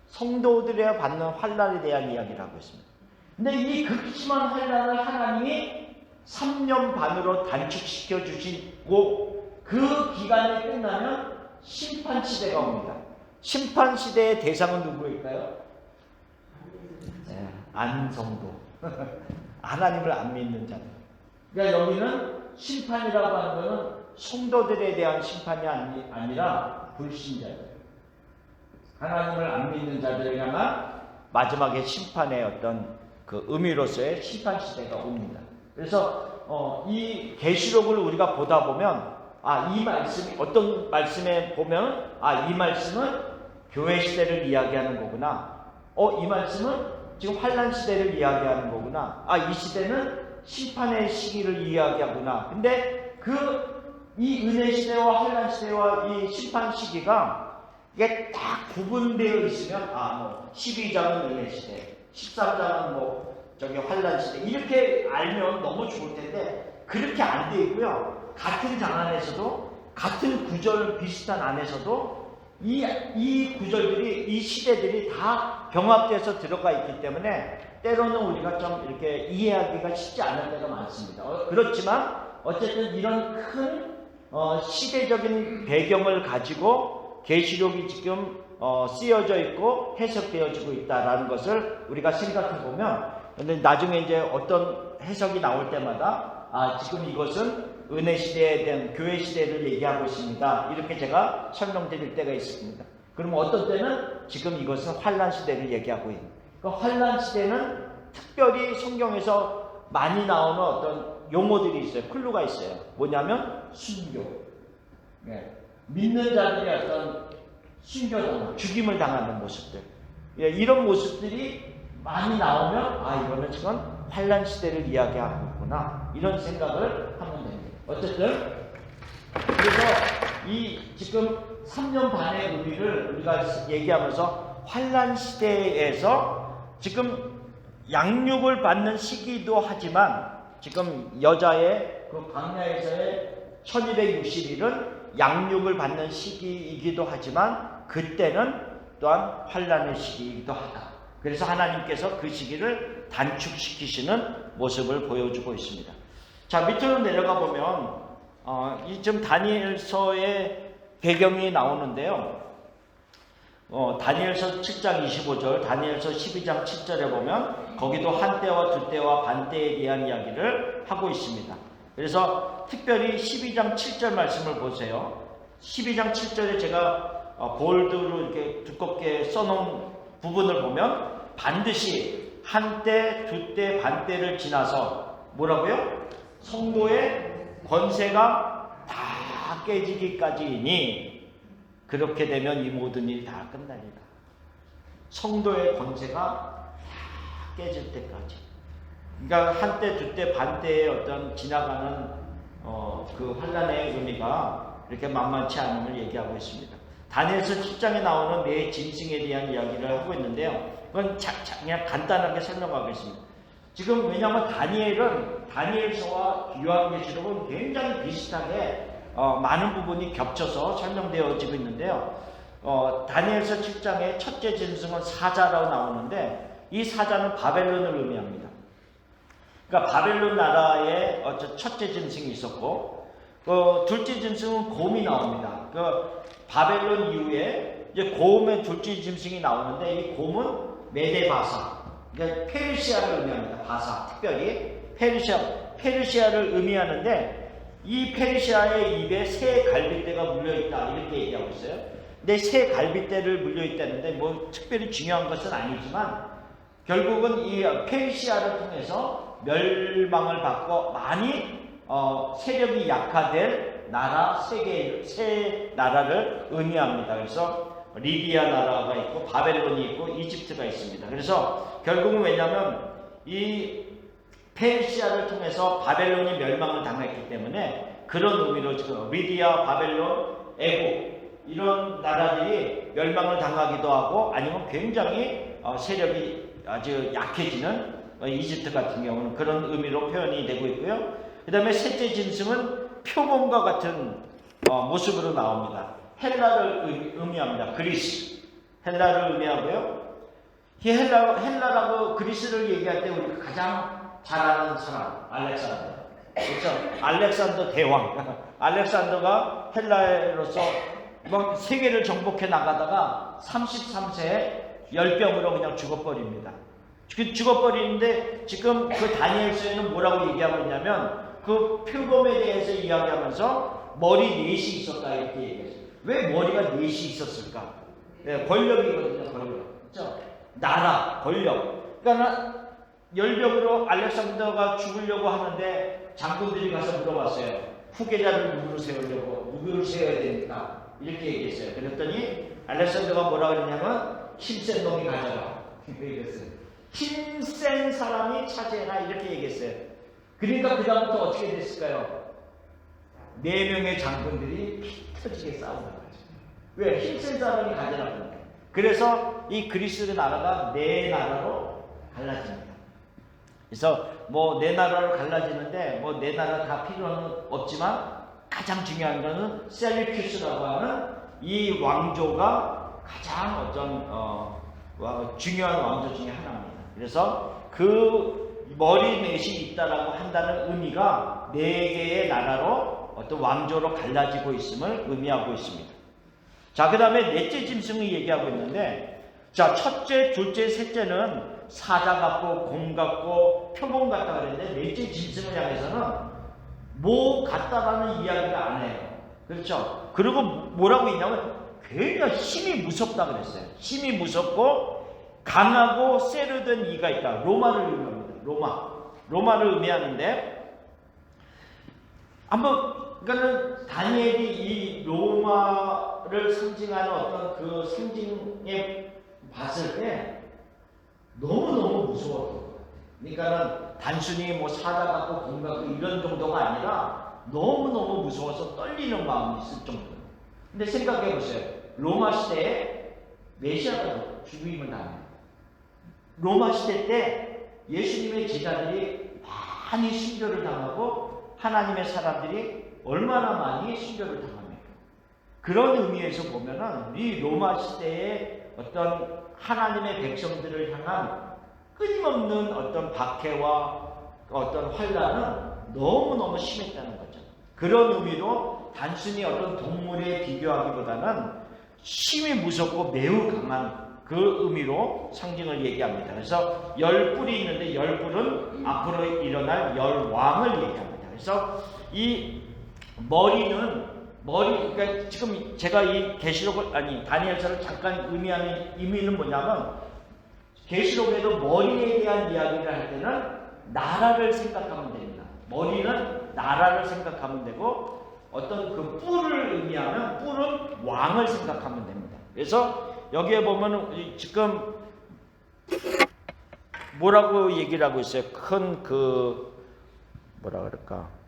성도들에 받는 환난에 대한 이야기를 하고 있습니다. 근데 이 극심한 환난을 하나님이 3년 반으로 단축시켜 주시고 그 기간이 끝나면 심판시대가 옵니다. 심판시대의 대상은 누구일까요? 네, 안성도. 하나님을 안 믿는 자들. 그러니까 여기는 심판이라고 하는 것은 성도들에 대한 심판이 아니라 불신자들. 하나님을 안 믿는 자들을 향한 마지막에 심판의 어떤 그 의미로서의 심판시대가 옵니다. 그래서 이 계시록을 우리가 보다 보면 이 말씀이 어떤 말씀에 보면 이 말씀은 교회 시대를 이야기하는 거구나. 이 말씀은 지금 환난 시대를 이야기하는 거구나. 이 시대는 심판의 시기를 이야기하구나. 근데 이 은혜 시대와 환난 시대와 이 심판 시기가 이게 딱 구분되어 있으면 12장은 은혜 시대, 13장은 환난 시대 이렇게 알면 너무 좋을 텐데 그렇게 안 돼 있고요. 같은 장 안에서도 같은 구절 비슷한 안에서도 이 구절들이 이 시대들이 다 병합돼서 들어가 있기 때문에 때로는 우리가 좀 이렇게 이해하기가 쉽지 않은 때가 많습니다. 그렇지만 어쨌든 이런 큰 시대적인 배경을 가지고 계시록이 지금 쓰여져 있고 해석되어지고 있다라는 것을 우리가 생각해 보면, 근데 나중에 이제 어떤 해석이 나올 때마다 지금 이것은 은혜 시대에 대한 교회 시대를 얘기하고 있습니다. 이렇게 제가 설명드릴 때가 있습니다. 그러면 어떤 때는 지금 이것은 환난 시대를 얘기하고 있는. 그러니까 환난 시대는 특별히 성경에서 많이 나오는 어떤 용어들이 있어요. 클루가 있어요. 뭐냐면 순교. 네. 믿는 자들이 어떤 순교당하고 죽임을 당하는 모습들. 이런 모습들이 많이 나오면 이거는 지금 환난 시대를 이야기하고 있구나. 이런 생각을 하면 됩니다. 어쨌든 그래서 이 지금 3년 반의 의미를 우리가 얘기하면서 환난 시대에서 지금 양육을 받는 시기도 하지만 지금 여자의 그 광야에서의 1260일은 양육을 받는 시기이기도 하지만 그때는 또한 환난의 시기이기도 하다. 그래서 하나님께서 그 시기를 단축시키시는 모습을 보여주고 있습니다. 자, 밑으로 내려가 보면 지금 다니엘서의 배경이 나오는데요. 다니엘서 7장 25절, 다니엘서 12장 7절에 보면 거기도 한때와 두때와 반때에 대한 이야기를 하고 있습니다. 그래서 특별히 12장 7절 말씀을 보세요. 12장 7절에 제가 볼드로 이렇게 두껍게 써놓은 부분을 보면 반드시 한때, 두때, 반때를 지나서 뭐라고요? 성도의 권세가 다 깨지기까지이니 그렇게 되면 이 모든 일이 다 끝납니다. 성도의 권세가 다 깨질 때까지. 그러니까 한때, 두때, 반때의 어떤 지나가는 그 환난의 의미가 이렇게 만만치 않음을 얘기하고 있습니다. 다니엘서 7장에 나오는 네 짐승에 대한 이야기를 하고 있는데요. 그건 그냥 간단하게 설명하겠습니다. 지금 왜냐하면 다니엘서와 요한계시록은 굉장히 비슷하게 많은 부분이 겹쳐서 설명되어지고 있는데요. 다니엘서 7장의 첫째 짐승은 사자라고 나오는데 이 사자는 바벨론을 의미합니다. 그러니까 바벨론 나라의 첫째 짐승이 있었고 둘째 짐승은 곰이 나옵니다. 바벨론 이후에 이제 곰의 둘째 짐승이 나오는데 이 곰은 메데바사, 그러니까 페르시아를 의미합니다. 바사, 특별히 페르시아를 의미하는데 이 페르시아의 입에 새 갈빗대가 물려있다 이렇게 얘기하고 있어요. 근데 새 갈빗대를 물려있다는데 뭐 특별히 중요한 것은 아니지만 결국은 이 페르시아를 통해서 멸망을 받고 많이 세력이 약화될 나라 세 나라를 의미합니다. 그래서 리디아 나라가 있고 바벨론이 있고 이집트가 있습니다. 그래서 결국은 왜냐하면 이 페르시아를 통해서 바벨론이 멸망을 당했기 때문에 그런 의미로 지금 리디아, 바벨론, 애국 이런 나라들이 멸망을 당하기도 하고 아니면 굉장히 세력이 아주 약해지는 이집트 같은 경우는 그런 의미로 표현이 되고 있고요. 그 다음에 셋째 짐승은 표범과 같은 모습으로 나옵니다. 헬라를 의미합니다. 그리스. 헬라를 의미하고요. 이 헬라라고 그리스를 얘기할 때 우리가 가장 잘 아는 사람, 알렉산더. 그렇죠? 알렉산더 대왕. 알렉산더가 헬라로서 세계를 정복해 나가다가 33세에 열병으로 그냥 죽어버립니다. 죽어버리는데 지금 그 다니엘서에는 뭐라고 얘기하고 있냐면 그 표범에 대해서 이야기하면서 머리 넷이 있었다 이렇게 얘기했어요. 왜 머리가 넷이 있었을까? 네, 권력이거든요. 권력. 그렇죠? 나라, 권력. 그러니까 열병으로 알렉산더가 죽으려고 하는데 장군들이 가서 물어봤어요. 후계자를 누구를 세우려고 누구를 세워야 됩니까? 이렇게 얘기했어요. 그랬더니 알렉산더가 뭐라 그랬냐면 힘센 놈이 가져라. 얘기했어요. 힘센 사람이 차지해라 이렇게 얘기했어요. 그러니까 그 다음부터 어떻게 됐을까요? 4명의 장군들이 피 터지게 싸우는 거죠. 왜? 힘센 사람이 가져라. 그래서 이 그리스 나라가 4나라로 갈라집니다. 그래서 뭐 4나라로 갈라지는데 뭐 4나라 다 필요는 없지만 가장 중요한 거는 셀리큐스라고 하는 이 왕조가 가장 중요한 왕조 중에 하나입니다. 그래서 그 머리 넷이 있다라고 한다는 의미가 4개의 나라로 어떤 왕조로 갈라지고 있음을 의미하고 있습니다. 자, 그 다음에 넷째 짐승을 얘기하고 있는데, 자, 첫째, 둘째, 셋째는 사자 같고 곰 같고 표범 같다 그랬는데 넷째 짐승을 향해서는 뭐 같다라는 이야기를 안 해요. 그렇죠? 그리고 뭐라고 했냐면 굉장히 힘이 무섭다 그랬어요. 힘이 무섭고 강하고 세르던 이가 있다. 로마를 의미합니다. 로마를 의미하는데 그러니까는 다니엘이 이 로마를 상징하는 어떤 그 상징에 봤을 때 너무너무 무서웠던 것 같아요. 그러니까는 단순히 뭐 사자 같고 곰 같고 이런 정도가 아니라 너무너무 무서워서 떨리는 마음이 있을 정도예요. 근데 생각해 보세요. 로마 시대에 메시아가 죽임을 당합니다. 로마 시대 때 예수님의 제자들이 많이 순교를 당하고 하나님의 사람들이 얼마나 많이 순교를 당합니까? 그런 의미에서 보면은 이 로마 시대의 어떤 하나님의 백성들을 향한 끊임없는 어떤 박해와 어떤 환란은 너무너무 심했다는 거죠. 그런 의미로 단순히 어떤 동물에 비교하기보다는 힘이 무섭고 매우 강한 그 의미로 상징을 얘기합니다. 그래서 10뿔이 있는데 10뿔은 앞으로 일어날 10왕을 얘기합니다. 그래서 이 그러니까 지금 제가 이 다니엘서를 잠깐 의미하는 의미는 뭐냐면 계시록에도 머리에 대한 이야기를 할 때는 나라를 생각하면 됩니다. 머리는 나라를 생각하면 되고 어떤 그 뿔을 의미하면 뿔은 왕을 생각하면 됩니다. 그래서 여기에 보면 지금 뭐라고 얘기를 하고 있어요?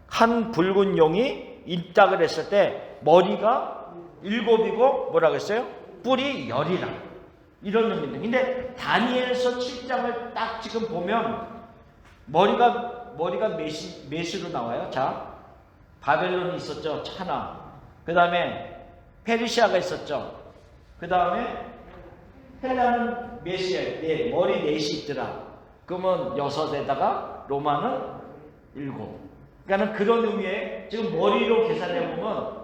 한 붉은 용이 있다 그랬을 때 머리가 7이고 뭐라고 했어요? 뿔이 10이라 이런 의미입니다. 근데 다니엘서 7장을 딱 지금 보면 머리가 몇으로 나와요? 자, 바벨론이 있었죠. 하나. 그 다음에 페르시아가 있었죠. 그 다음에 헬라는 몇이에요? 네, 머리 넷이 있더라. 그러면 6에다가 로마는 7. 그러니까 그런 의미에 지금 머리로 계산해보면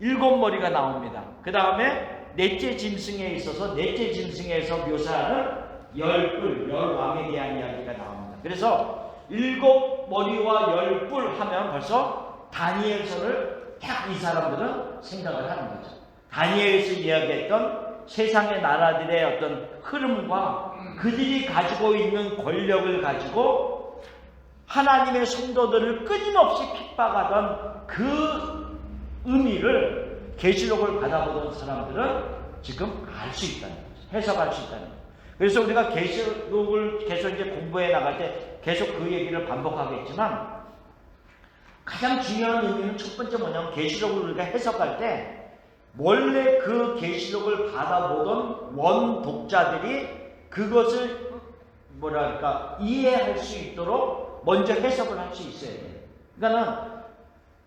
7머리가 나옵니다. 그 다음에 넷째 짐승에 있어서 넷째 짐승에서 묘사하는 열뿔, 열왕에 대한 이야기가 나옵니다. 그래서 7머리와 열뿔 하면 벌써 다니엘서를 딱 이 사람들은 생각을 하는 거죠. 다니엘에서 이야기했던 세상의 나라들의 어떤 흐름과 그들이 가지고 있는 권력을 가지고 하나님의 성도들을 끊임없이 핍박하던 그 의미를 계시록을 받아보던 사람들은 지금 알 수 있다는 거죠. 해석할 수 있다는 거죠. 그래서 우리가 계시록을 계속 이제 공부해 나갈 때 계속 그 얘기를 반복하겠지만 가장 중요한 의미는 첫 번째 뭐냐면 계시록을 우리가 해석할 때 원래 그 계시록을 받아보던 원독자들이 그것을 뭐랄까 이해할 수 있도록 먼저 해석을 할 수 있어야 돼요. 그러니까는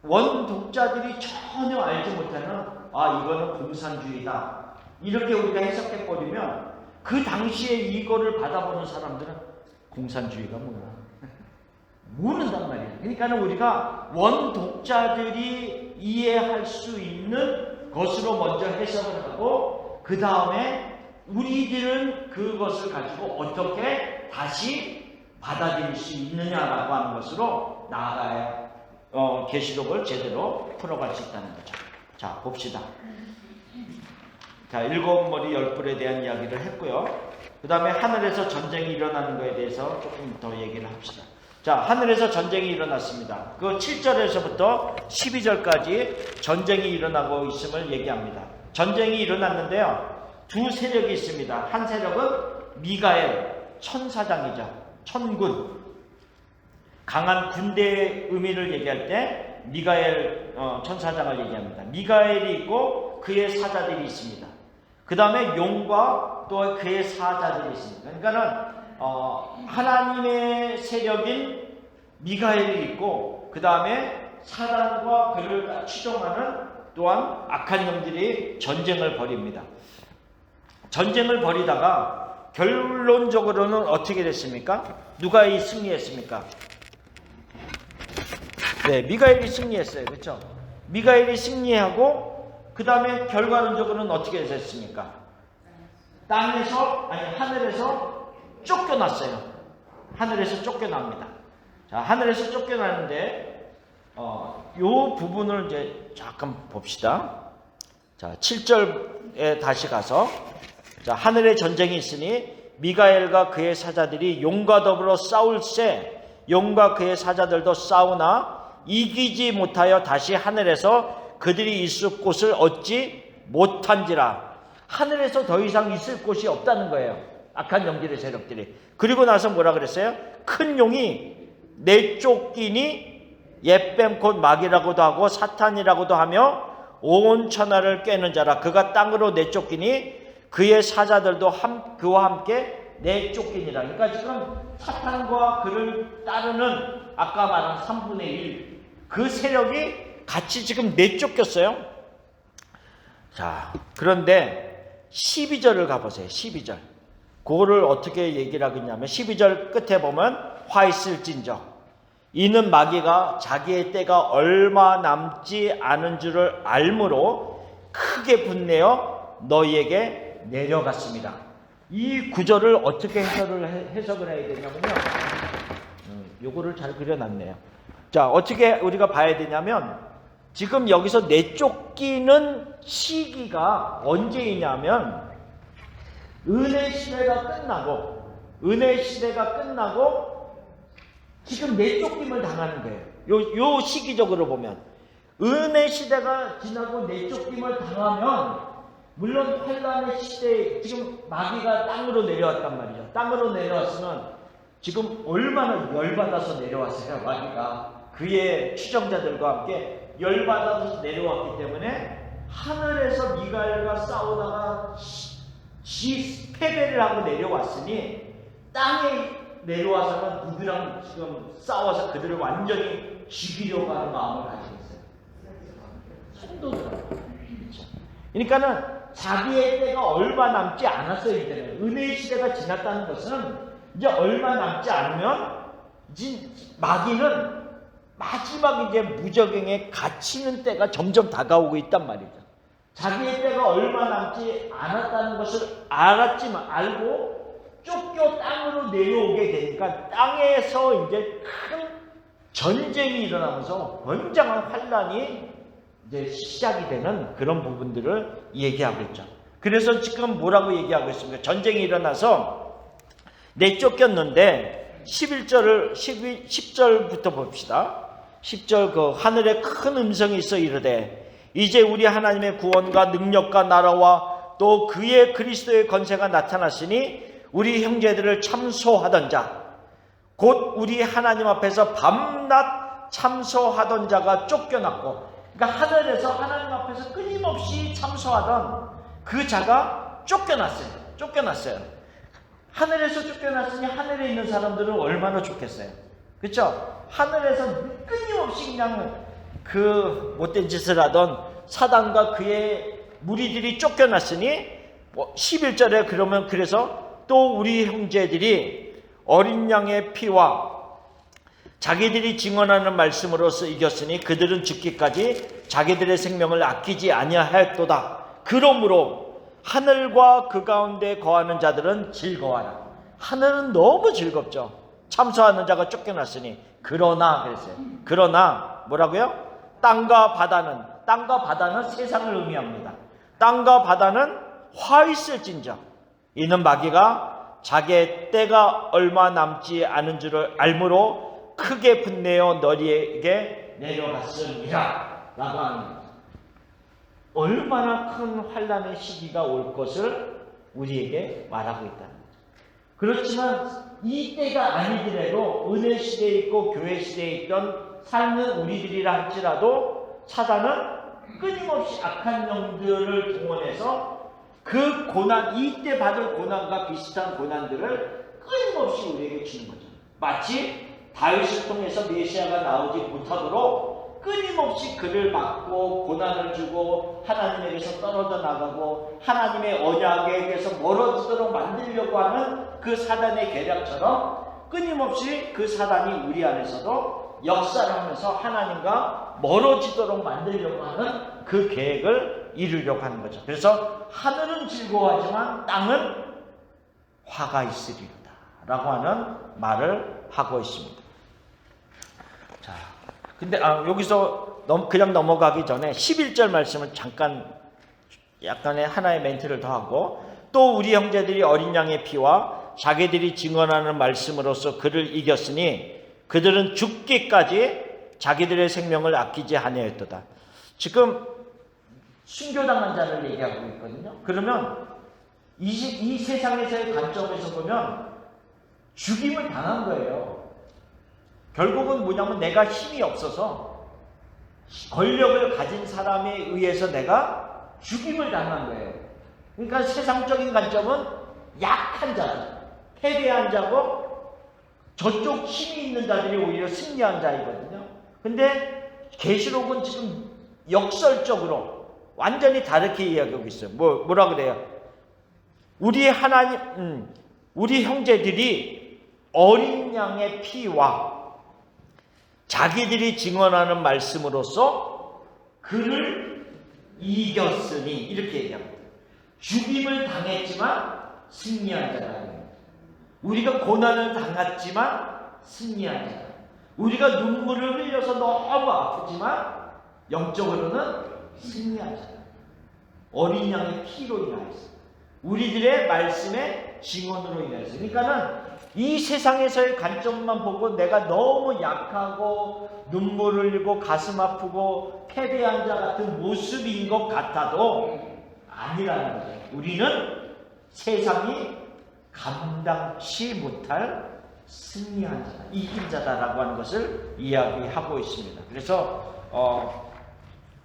원독자들이 전혀 알지 못하는 이거는 공산주의다 이렇게 우리가 해석해 버리면 그 당시에 이거를 받아보는 사람들은 공산주의가 뭐야 모른단 말이에요. 그러니까 우리가 원독자들이 이해할 수 있는 것으로 먼저 해석을 하고 그 다음에 우리들은 그것을 가지고 어떻게 다시 받아들일 수 있느냐라고 하는 것으로 나아가야 계시록을 제대로 풀어갈 수 있다는 거죠. 자, 봅시다. 자, 7머리 10뿔에 대한 이야기를 했고요. 그 다음에 하늘에서 전쟁이 일어나는 것에 대해서 조금 더 얘기를 합시다. 자, 하늘에서 전쟁이 일어났습니다. 그 7절에서부터 12절까지 전쟁이 일어나고 있음을 얘기합니다. 전쟁이 일어났는데요. 두 세력이 있습니다. 한 세력은 미가엘, 천사장이죠. 천군. 강한 군대의 의미를 얘기할 때 미가엘 천사장을 얘기합니다. 미가엘이 있고 그의 사자들이 있습니다. 그 다음에 용과 또 그의 사자들이 있습니다. 그러니까는 하나님의 세력인 미가엘이 있고 그 다음에 사단과 그를 추종하는 또한 악한 영들이 전쟁을 벌입니다. 전쟁을 벌이다가 결론적으로는 어떻게 됐습니까? 누가 승리했습니까? 네, 미가엘이 승리했어요. 그렇죠? 미가엘이 승리하고 그 다음에 결과론적으로는 어떻게 됐습니까? 하늘에서 쫓겨났어요. 하늘에서 쫓겨납니다. 자, 하늘에서 쫓겨나는데 요 부분을 이제 잠깐 봅시다. 자, 7절에 다시 가서 자, 하늘에 전쟁이 있으니 미가엘과 그의 사자들이 용과 더불어 싸울세 용과 그의 사자들도 싸우나 이기지 못하여 다시 하늘에서 그들이 있을 곳을 얻지 못한지라. 하늘에서 더 이상 있을 곳이 없다는 거예요. 악한 영들의 세력들이. 그리고 나서 뭐라 그랬어요? 큰 용이 내쫓기니 옛뱀 곧 마귀라고도 하고 사탄이라고도 하며 온 천하를 꿰는 자라. 그가 땅으로 내쫓기니 그의 사자들도 그와 함께 내쫓기니라. 그러니까 지금 사탄과 그를 따르는 아까 말한 3분의 1 그 세력이 같이 지금 내쫓겼어요. 자, 그런데 12절을 가보세요. 12절. 그거를 어떻게 얘기를 하겠냐면 12절 끝에 보면 화 있을진저 이는 마귀가 자기의 때가 얼마 남지 않은 줄을 알므로 크게 분내어 너희에게 내려갔습니다. 이 구절을 어떻게 해석을 해야 되냐면요. 요거를 잘 그려놨네요. 자, 어떻게 우리가 봐야 되냐면 지금 여기서 내쫓기는 시기가 언제이냐면 은혜 시대가 끝나고 지금 내쫓김을 당하는 거예요. 요 시기적으로 보면 은혜 시대가 지나고 내쫓김을 당하면 물론 환란의 시대에 지금 마귀가 땅으로 내려왔단 말이죠. 땅으로 내려왔으면 지금 얼마나 열받아서 내려왔어요. 마귀가 그의 추종자들과 함께 열받아서 내려왔기 때문에 하늘에서 미가엘과 싸우다가 패배를 하고 내려왔으니 땅에 내려와서는 누구랑 지금 싸워서 그들을 완전히 죽이려고 하는 마음을 가지고 있어요. 성도들하고. 그러니까는 자기의 때가 얼마 남지 않았어요. 이제는 은혜의 시대가 지났다는 것은 이제 얼마 남지 않으면 이제 마귀는 마지막 이제 무적행에 갇히는 때가 점점 다가오고 있단 말이죠. 자기의 때가 얼마 남지 않았다는 것을 알고 쫓겨 땅으로 내려오게 되니까 땅에서 이제 큰 전쟁이 일어나면서 굉장한 환란이 이제 시작이 되는 그런 부분들을 얘기하고 있죠. 그래서 지금 뭐라고 얘기하고 있습니까? 전쟁이 일어나서 내쫓겼는데 10절부터 봅시다. 10절 그 하늘에 큰 음성이 있어 이르되 이제 우리 하나님의 구원과 능력과 나라와 또 그의 그리스도의 건세가 나타났으니 우리 형제들을 참소하던 자 곧 우리 하나님 앞에서 밤낮 참소하던 자가 쫓겨났고, 그러니까 하늘에서 하나님 앞에서 끊임없이 참소하던 그 자가 쫓겨났어요. 하늘에서 쫓겨났으니 하늘에 있는 사람들은 얼마나 좋겠어요. 그렇죠? 하늘에서 끊임없이 그냥 그 못된 짓을 하던 사단과 그의 무리들이 쫓겨났으니 11절에 그러면 그래서 또 우리 형제들이 어린 양의 피와 자기들이 증언하는 말씀으로서 이겼으니 그들은 죽기까지 자기들의 생명을 아끼지 아니하였도다. 그러므로 하늘과 그 가운데 거하는 자들은 즐거워하라. 하늘은 너무 즐겁죠. 참소하는 자가 쫓겨났으니. 그러나 그랬어요. 그러나 뭐라고요? 땅과 바다는 세상을 의미합니다. 땅과 바다는 화 있을진저 이는 마귀가 자기의 때가 얼마 남지 않은 줄을 알므로 크게 분내어 너희에게 내려갔으리라 라고 하는 겁니다. 얼마나 큰 환란의 시기가 올 것을 우리에게 말하고 있다는 거죠. 그렇지만 이 때가 아니더라도 은혜 시대에 있고 교회 시대에 있던 삶은 우리들이라 할지라도 사단은 끊임없이 악한 영들을 동원해서 그 고난, 이때 받을 고난과 비슷한 고난들을 끊임없이 우리에게 주는 거죠. 마치 다윗을 통해서 메시아가 나오지 못하도록 끊임없이 그를 막고 고난을 주고 하나님에게서 떨어져 나가고 하나님의 언약에게서 멀어지도록 만들려고 하는 그 사단의 계략처럼 끊임없이 그 사단이 우리 안에서도 역사를 하면서 하나님과 멀어지도록 만들려고 하는 그 계획을 이루려고 하는 거죠. 그래서 하늘은 즐거워하지만 땅은 화가 있으리로다 라고 하는 말을 하고 있습니다. 자, 근데 여기서 그냥 넘어가기 전에 11절 말씀을 잠깐 약간의 하나의 멘트를 더 하고 또 우리 형제들이 어린 양의 피와 자기들이 증언하는 말씀으로써 그를 이겼으니 그들은 죽기까지 자기들의 생명을 아끼지 아니하였도다. 지금 순교당한 자를 얘기하고 있거든요. 그러면 이 세상에서의 관점에서 보면 죽임을 당한 거예요. 결국은 뭐냐면 내가 힘이 없어서 권력을 가진 사람에 의해서 내가 죽임을 당한 거예요. 그러니까 세상적인 관점은 약한 자죠. 패배한 자고 저쪽 힘이 있는 자들이 오히려 승리한 자이거든요. 근데 계시록은 지금 역설적으로 완전히 다르게 이야기하고 있어요. 뭐라 그래요? 우리 형제들이 어린 양의 피와 자기들이 증언하는 말씀으로써 그를 이겼으니 이렇게 얘기합니다. 죽임을 당했지만 승리한 자다. 우리가 고난을 당했지만 승리한 자다. 우리가 눈물을 흘려서 너무 아프지만 영적으로는 승리한 자다. 어린 양의 피로 인하여서 우리들의 말씀의 증언으로 인하여서. 그러니까는 이 세상에서의 관점만 보고 내가 너무 약하고 눈물 흘리고 가슴 아프고 패배한 자 같은 모습인 것 같아도 아니라는 거죠. 우리는 세상이 감당치 못할 승리한 자다, 이긴 자다라고 하는 것을 이야기하고 있습니다. 그래서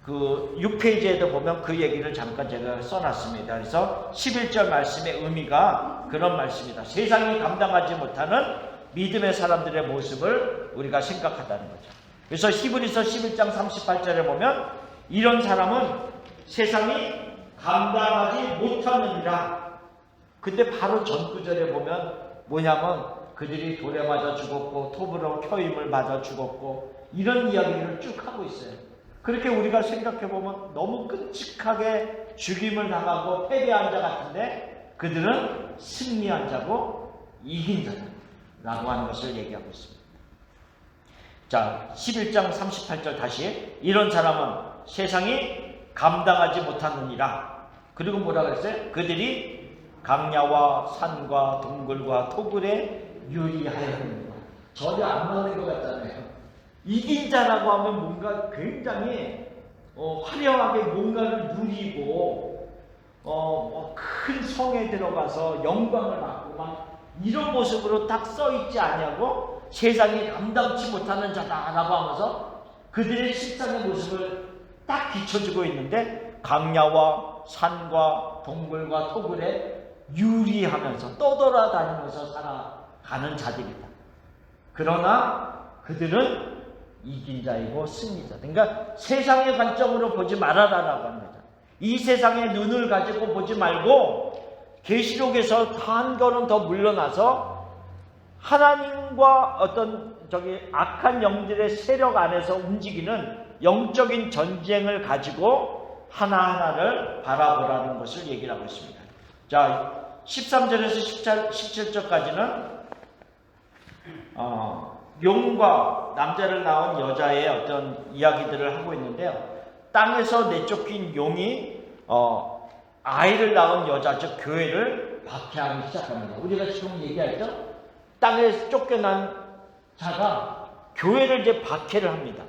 그 6페이지에도 보면 그 얘기를 잠깐 제가 써놨습니다. 그래서 11절 말씀의 의미가 그런 말씀이다. 세상이 감당하지 못하는 믿음의 사람들의 모습을 우리가 생각한다는 거죠. 그래서 히브리서 11장 38절에 보면 이런 사람은 세상이 감당하지 못하느니라. 근데 바로 전구절에 보면 뭐냐면 그들이 돌에 맞아 죽었고 톱으로 켜임을 맞아 죽었고 이런 이야기를 쭉 하고 있어요. 그렇게 우리가 생각해보면 너무 끔찍하게 죽임을 당하고 패배한 자 같은데 그들은 승리한 자고 이긴 자라고 하는 것을 얘기하고 있습니다. 자, 11장 38절 다시 이런 사람은 세상이 감당하지 못하느니라. 그리고 뭐라 그랬어요? 그들이 강야와 산과 동굴과 토굴에 유리하였느니라. 전혀 안 맞는 것 같잖아요. 이긴 자라고 하면 뭔가 굉장히 화려하게 뭔가를 누리고 큰 성에 들어가서 영광을 받고 막 이런 모습으로 딱 써있지 않냐고 세상이 감당치 못하는 자다라고 하면서 그들의 실상의 모습을 딱 비춰주고 있는데 강야와 산과 동굴과 토굴에 유리하면서 떠돌아다니면서 살아가는 자들이다. 그러나 그들은 이긴 자이고 승리자. 그러니까 세상의 관점으로 보지 말아라라고 합니다. 이 세상의 눈을 가지고 보지 말고 계시록에서 한 걸음 더 물러나서 하나님과 어떤 악한 영들의 세력 안에서 움직이는 영적인 전쟁을 가지고 하나하나를 바라보라는 것을 얘기를 하고 있습니다. 자, 13절에서 17절까지는 용과 남자를 낳은 여자의 어떤 이야기들을 하고 있는데요. 땅에서 내쫓긴 용이 아이를 낳은 여자, 즉 교회를 박해하기 시작합니다. 우리가 지금 얘기했죠? 땅에 쫓겨난 자가 교회를 이제 박해를 합니다.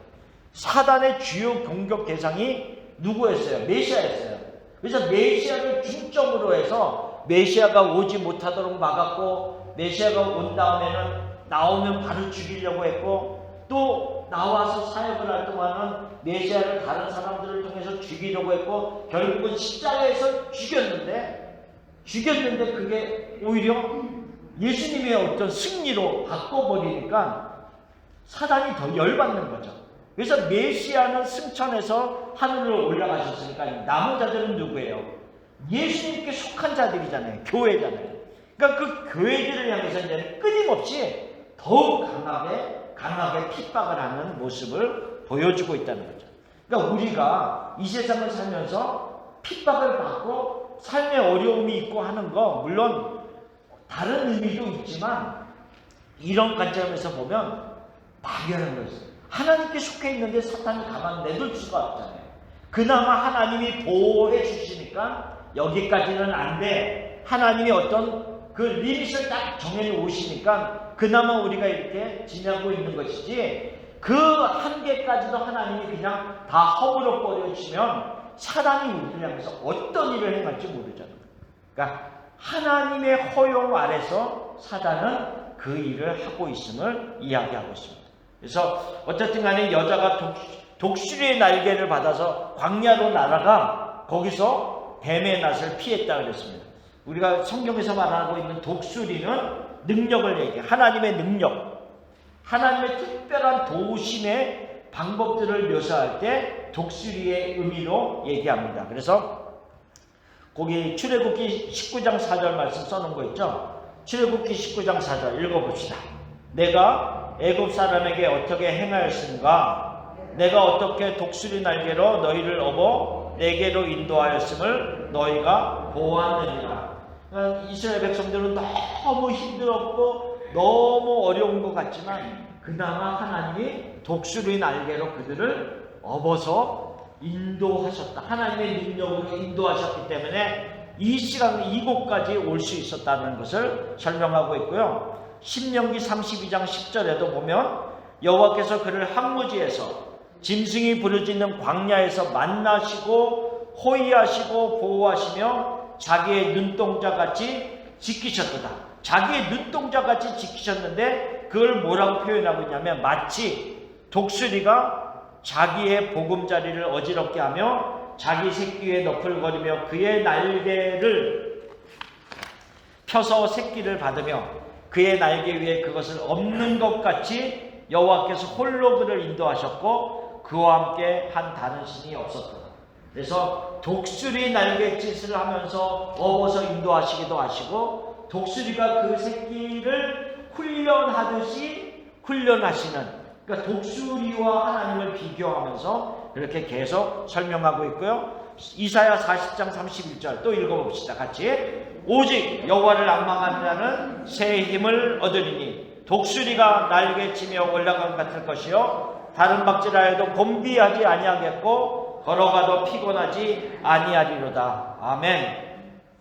사단의 주요 공격 대상이 누구였어요? 메시아였어요. 그래서 메시아를 중점으로 해서 메시아가 오지 못하도록 막았고, 메시아가 온 다음에는 나오면 바로 죽이려고 했고, 또 나와서 사역을 할 동안은 메시아를 다른 사람들을 통해서 죽이려고 했고, 결국은 십자가에서 죽였는데 그게 오히려 예수님의 어떤 승리로 바꿔버리니까 사단이 더 열받는 거죠. 그래서 메시아는 승천해서 하늘로 올라가셨으니까 남은 자들은 누구예요? 예수님께 속한 자들이잖아요. 교회잖아요. 그러니까 그 교회들을 향해서 이제 끊임없이 더욱 강하게 핍박을 하는 모습을 보여주고 있다는 거죠. 그러니까 우리가 이 세상을 살면서 핍박을 받고 삶의 어려움이 있고 하는 거 물론 다른 의미도 있지만 이런 관점에서 보면 막연한 거였어요. 하나님께 속해 있는데 사탄이 가만 내둘 수가 없잖아요. 그나마 하나님이 보호해 주시니까 여기까지는 안 돼. 하나님이 어떤 그 리밋을 딱 정해 놓으시니까 그나마 우리가 이렇게 지내고 있는 것이지, 그 한계까지도 하나님이 그냥 다 허물어 버려주면 사단이 우리를 향해서 어떤 일을 행할지 모르잖아요. 그러니까 하나님의 허용 아래서 사단은 그 일을 하고 있음을 이야기하고 있습니다. 그래서 어쨌든 간에 여자가 독수리의 날개를 받아서 광야로 날아가 거기서 뱀의 낫을 피했다 그랬습니다. 우리가 성경에서 말하고 있는 독수리는 능력을 얘기해요. 하나님의 능력, 하나님의 특별한 도우심의 방법들을 묘사할 때 독수리의 의미로 얘기합니다. 그래서 거기 출애굽기 19장 4절 말씀 써놓은 거 있죠? 출애굽기 19장 4절 읽어봅시다. 내가 애굽 사람에게 어떻게 행하였은가? 내가 어떻게 독수리 날개로 너희를 업어 내게로 인도하였음을 너희가 보았느니라. 이스라엘 백성들은 너무 힘들었고 너무 어려운 것 같지만 그나마 하나님이 독수리 날개로 그들을 업어서 인도하셨다. 하나님의 능력으로 인도하셨기 때문에 이 시간 이곳까지 올 수 있었다는 것을 설명하고 있고요. 신명기 32장 10절에도 보면 여호와께서 그를 항무지에서 짐승이 부르짖는 광야에서 만나시고 호위하시고 보호하시며 자기의 눈동자같이 지키셨도다. 자기의 눈동자같이 지키셨는데 그걸 뭐라고 표현하고 있냐면 마치 독수리가 자기의 보금자리를 어지럽게 하며 자기 새끼에 너풀거리며 그의 날개를 펴서 새끼를 받으며 그의 날개 위에 그것을 엎는 것 같이 여호와께서 홀로 그를 인도하셨고 그와 함께 한 다른 신이 없었더라. 그래서 독수리 날갯짓을 하면서 업어서 인도하시기도 하시고, 독수리가 그 새끼를 훈련하듯이 훈련하시는, 그러니까 독수리와 하나님을 비교하면서 그렇게 계속 설명하고 있고요. 이사야 40장 31절 또 읽어봅시다. 같이. 오직 여호와를 앙망하는 자는 새 힘을 얻으리니 독수리가 날개치며 올라간 같을 것이요 다른 박질하여도 곤비하지 아니하겠고 걸어가도 피곤하지 아니하리로다. 아멘.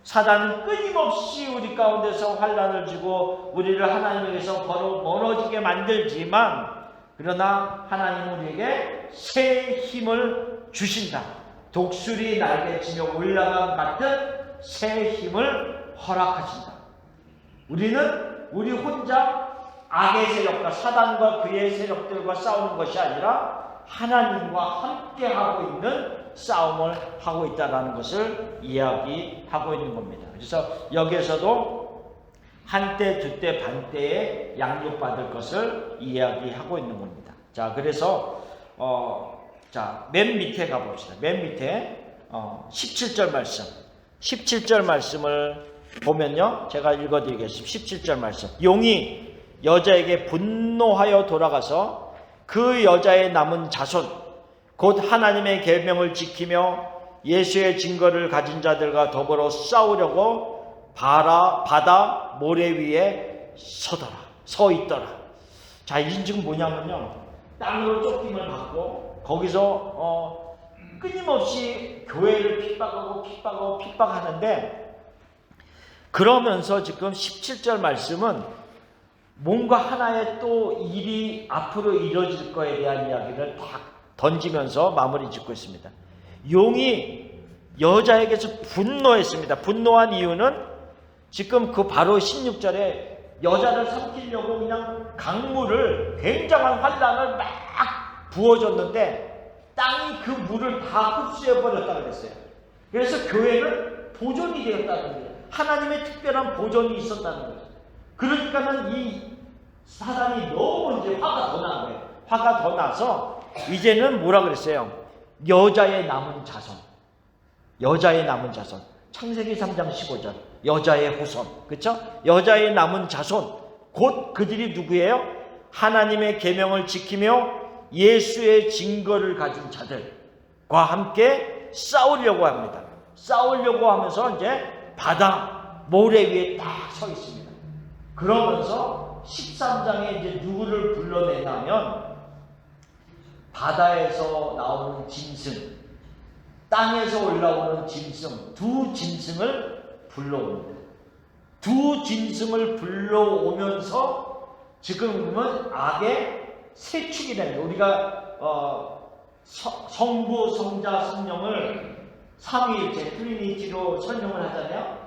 사단은 끊임없이 우리 가운데서 환난을 주고 우리를 하나님에게서 멀어지게 만들지만, 그러나 하나님은 우리에게 새 힘을 주신다. 독수리 날개치며 올라간 같은 새 힘을 허락하신다. 우리는 우리 혼자 악의 세력과 사단과 그의 세력들과 싸우는 것이 아니라 하나님과 함께하고 있는 싸움을 하고 있다는 것을 이야기하고 있는 겁니다. 그래서 여기에서도 한때, 두때, 반때에 양육받을 것을 이야기하고 있는 겁니다. 자, 그래서 맨 밑에 가봅시다. 맨 밑에 17절 말씀. 17절 말씀을 보면요, 제가 읽어드리겠습니다. 17절 말씀. 용이 여자에게 분노하여 돌아가서 그 여자의 남은 자손 곧 하나님의 계명을 지키며 예수의 증거를 가진 자들과 더불어 싸우려고 바다 모래 위에 서 있더라. 자, 이 지금 뭐냐면요, 땅으로 쫓김을 받고 거기서 끊임없이 교회를 핍박하는데, 그러면서 지금 17절 말씀은 뭔가 하나의 또 일이 앞으로 이루어질 거에 대한 이야기를 딱 던지면서 마무리 짓고 있습니다. 용이 여자에게서 분노했습니다. 분노한 이유는 지금 그 바로 16절에 여자를 삼키려고 그냥 강물을, 굉장한 환란을 막 부어줬는데 땅이 그 물을 다 흡수해버렸다고 그랬어요. 그래서 교회는 보존이 되었다는 거예요. 하나님의 특별한 보존이 있었다는 거죠. 그러니까는 이 사단이 너무 이제 화가 더 난 거예요. 화가 더 나서 이제는 뭐라 그랬어요? 여자의 남은 자손. 여자의 남은 자손. 창세기 3장 15절. 여자의 후손. 그렇죠? 여자의 남은 자손. 곧 그들이 누구예요? 하나님의 계명을 지키며 예수의 증거를 가진 자들과 함께 싸우려고 합니다. 싸우려고 하면서 이제 바다 모래 위에 딱 서 있습니다. 그러면서 13장에 이제 누구를 불러내냐면 바다에서 나오는 짐승, 땅에서 올라오는 짐승, 두 짐승을 불러옵니다. 두 짐승을 불러오면서 지금 보면 악의 세 축이라는 거예요. 우리가 성부, 성자, 성령을 삼위일체 트리니티로 설명을 하잖아요.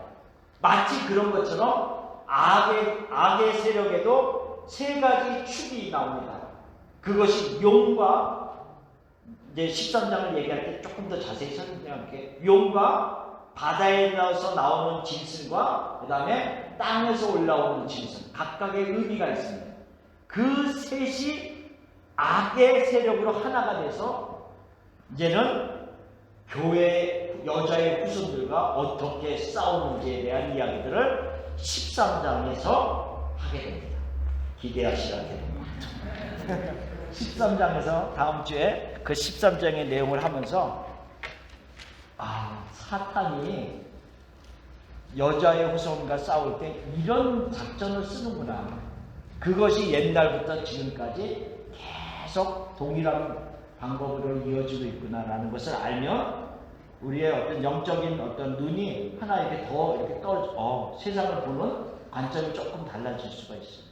마치 그런 것처럼 악의 세력에도 세 가지 축이 나옵니다. 그것이 용과, 이제 13장을 얘기할 때 조금 더 자세히 설명할게요. 용과 바다에서 나오는 짐승과 그 다음에 땅에서 올라오는 짐승, 각각의 의미가 있습니다. 그 셋이 악의 세력으로 하나가 돼서 이제는 교회 여자의 후손들과 어떻게 싸우는지에 대한 이야기들을 13장에서 하게 됩니다. 기대하시라 됩니다. 13장에서 다음 주에 그 13장의 내용을 하면서 사탄이 여자의 후손과 싸울 때 이런 작전을 쓰는구나. 그것이 옛날부터 지금까지 계속 동일한 방법으로 이어지고 있구나라는 것을 알면 우리의 어떤 영적인 어떤 눈이 하나에게 더 이렇게 세상을 보는 관점이 조금 달라질 수가 있어요.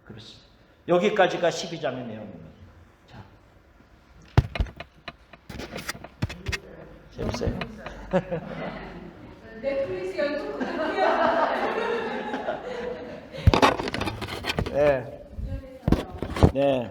그렇습니다. 여기까지가 12장의 내용입니다. 자, 재밌어요? 넷플릭스 연속 네. 네.